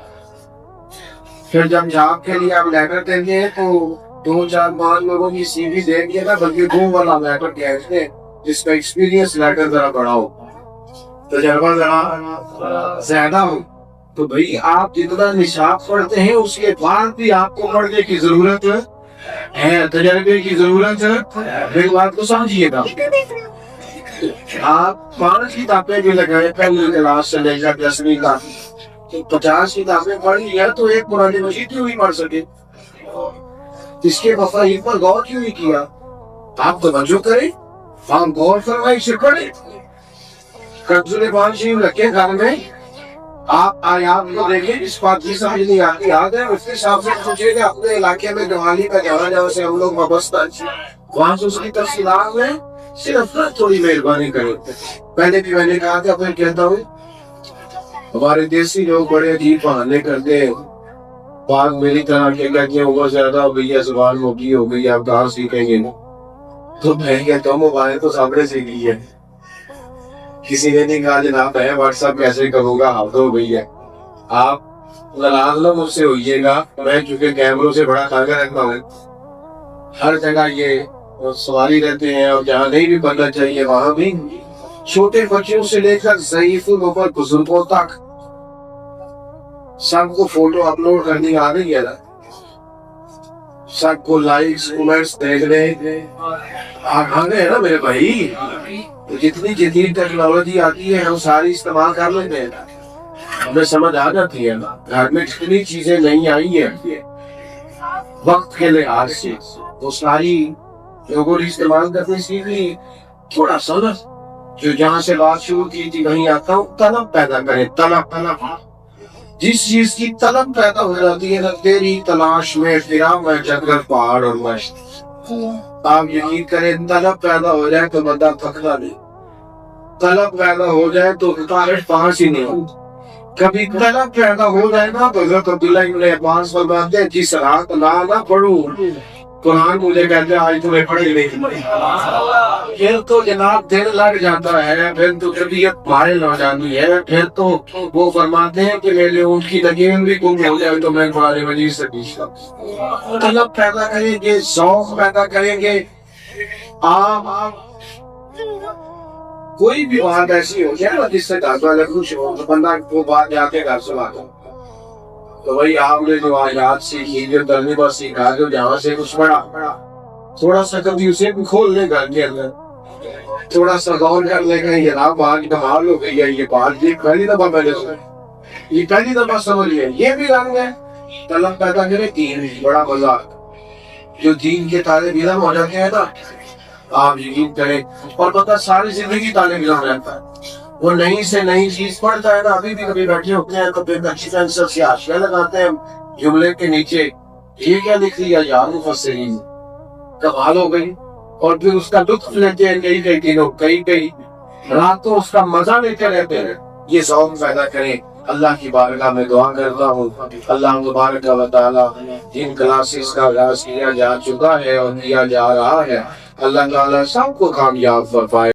[SPEAKER 2] پھر جب جاب کے لیے ہم لیٹر دیں گے تو 2-4-5 لوگوں کی سی وی دیں گے نا، بلکہ 2 والا لیٹر کہتے ہیں جس کا ایکسپیرینس لیٹر ذرا بڑا ہو، تجربہ ذرا زیادہ ہو. تو بھئی آپ جتنا نصاب پڑھتے ہیں اس کے بعد بھی آپ کو پڑھنے کی ضرورت ہے، تجربے کی ضرورت ہے. میری بات کو سمجھیے گا. آپ 5 کتابیں بھی لگائے پہلی کلاس سے لے کر 10ویں تک، 50 کتابیں پڑھ لیا تو ایک قرآن مجید کیوں نہیں پڑھ سکے؟ اس کے مفاہیم پر غور کیوں نہیں کیا؟ آپ توجہ کریں، آپ غور فرمائیں، سے پڑھیں. کنزل ایمان شریف رکھیں گھر میں، آپ آیات کو دیکھیں، اس بات کی سمجھ نہیں آتی یاد ہے اس کے حساب سے سوچیں کہ اپنے علاقے میں دیوالی کا جہاں سے ہم لوگ وابستہ ہیں وہاں سے اس کی تفصیلات میں صرف تھوڑی مہربانی کریں. پہلے بھی میں نے کہا تھا، پھر کہتا ہوں ہمارے دیسی لوگ بڑے عجیب بہانے کرتے ہیں. بات میری طرح کے کہتے ہیں عمر زیادہ ہو گئی ہے، زبان موٹی ہو گئی ہے، آپ کہاں سیکھیں گے؟ تو میں کہتا ہوں موبائل تو سب نے سیکھ لی ہے. کسی نے نہیں کہا جناب میں واٹس ایپ کیسے کروں گا، ہاں تو ہو گئی ہے. آپ غلط مجھ سے ہوئیے گا، میں چونکہ کیمروں سے بڑا تانگا رکھتا ہوں، ہر جگہ یہ سواری رہتے ہیں، اور جہاں نہیں بھی بننا چاہیے وہاں بھی چھوٹے بچوں سے لے کر ضعیفوں پر بزرگوں تک سب کو فوٹو اپلوڈ کرنی آ رہی ہے نا، سب کو لائکس کمنٹس دیکھنے آگے ہے نا میرے بھائی. تو جتنی جدید ٹیکنالوجی آتی ہے ہم ساری استعمال کر لیتے ہیں، ہمیں سمجھ آ جاتی ہے. گھر میں جتنی چیزیں نہیں آئی ہیں وقت کے لحاظ سے وہ ساری لوگوں نے استعمال کرنے سیکھی. تھوڑا سا نا جو جہاں سے بات شروع کی تھی وہیں آتا ہوں، طلب پیدا کرے. طلب جس چیز کی طلب پیدا ہو جاتی ہے نا، تیری تلاش میں پھرا میں جنگل پہاڑ اور مشت. آپ یقین کریں طلب پیدا ہو جائے تو بندہ تھکتا نہیں، طلب پیدا ہو جائے تو رکاوٹ پاس ہی نہیں ہوتی. کبھی طلب پیدا ہو جائے نا تو حضرت عبداللہ ابن عباس فرماتے ہیں جس رات نہ پڑھوں قرآن مجھے کہتے ہیں آج تمہیں پڑھی نہیں. پھر تو جناب دل لگ جاتا ہے، پھر تو طبیعت مائل ہو جاتی ہے، پھر تو وہ فرماتے ہیں کہ میرے ان کی نگین بھی گم ہو جائے تو میں قرآن مجید سے پیچھتا. طلب پیدا کریں گے، ذوق پیدا کریں گے. آپ کوئی بھی بات ایسی ہو جائے نا جس سے گھر والے خوش ہو تو بندہ وہ بات جا کے گھر سناتا. تو وہی آپ نے جو آیات سیکھی، جو ترجمہ سیکھا، جو جہاں سے کچھ پڑھا، تھوڑا سا کبھی اسے بھی کھول لے گھر کے اندر، تھوڑا سا غور کر لے گا. یہ آپ آج کمال ہو گئی ہے، یہ بات یہ پہلی دفعہ میں نے سنی، یہ پہلی دفعہ سمجھ لیا. یہ بھی رنگ ہے طلب پیدا کرے. دین بڑا مزہ، جو دین کے طالب علم ہو جاتے ہیں نا آپ یقین کریں، اور پتہ ساری زندگی طالب علم رہتا ہے. وہ نئی سے نئی چیز پڑھتا ہے نا. ابھی بھی کبھی بیٹھے ہوتے ہیں تو پھر اچھی پینسل سے حاشیہ لگاتے ہیں جملے کے نیچے، یہ کیا لکھ لیا یار مفسرین، کمال ہو گئی. اور پھر اس کا لطف لیتے ہیں کئی دنوں، کئی راتوں اس کا مزہ لیتے رہتے ہیں. یہ ذوق پیدا کریں. اللہ کی بارگاہ میں دعا کرتا ہوں اللہ تبارک و تعالی جن کلاسز کا آغاز کیا جا چکا ہے اور کیا جا رہا ہے، اللہ تعالیٰ سب کو کامیاب فرمائے.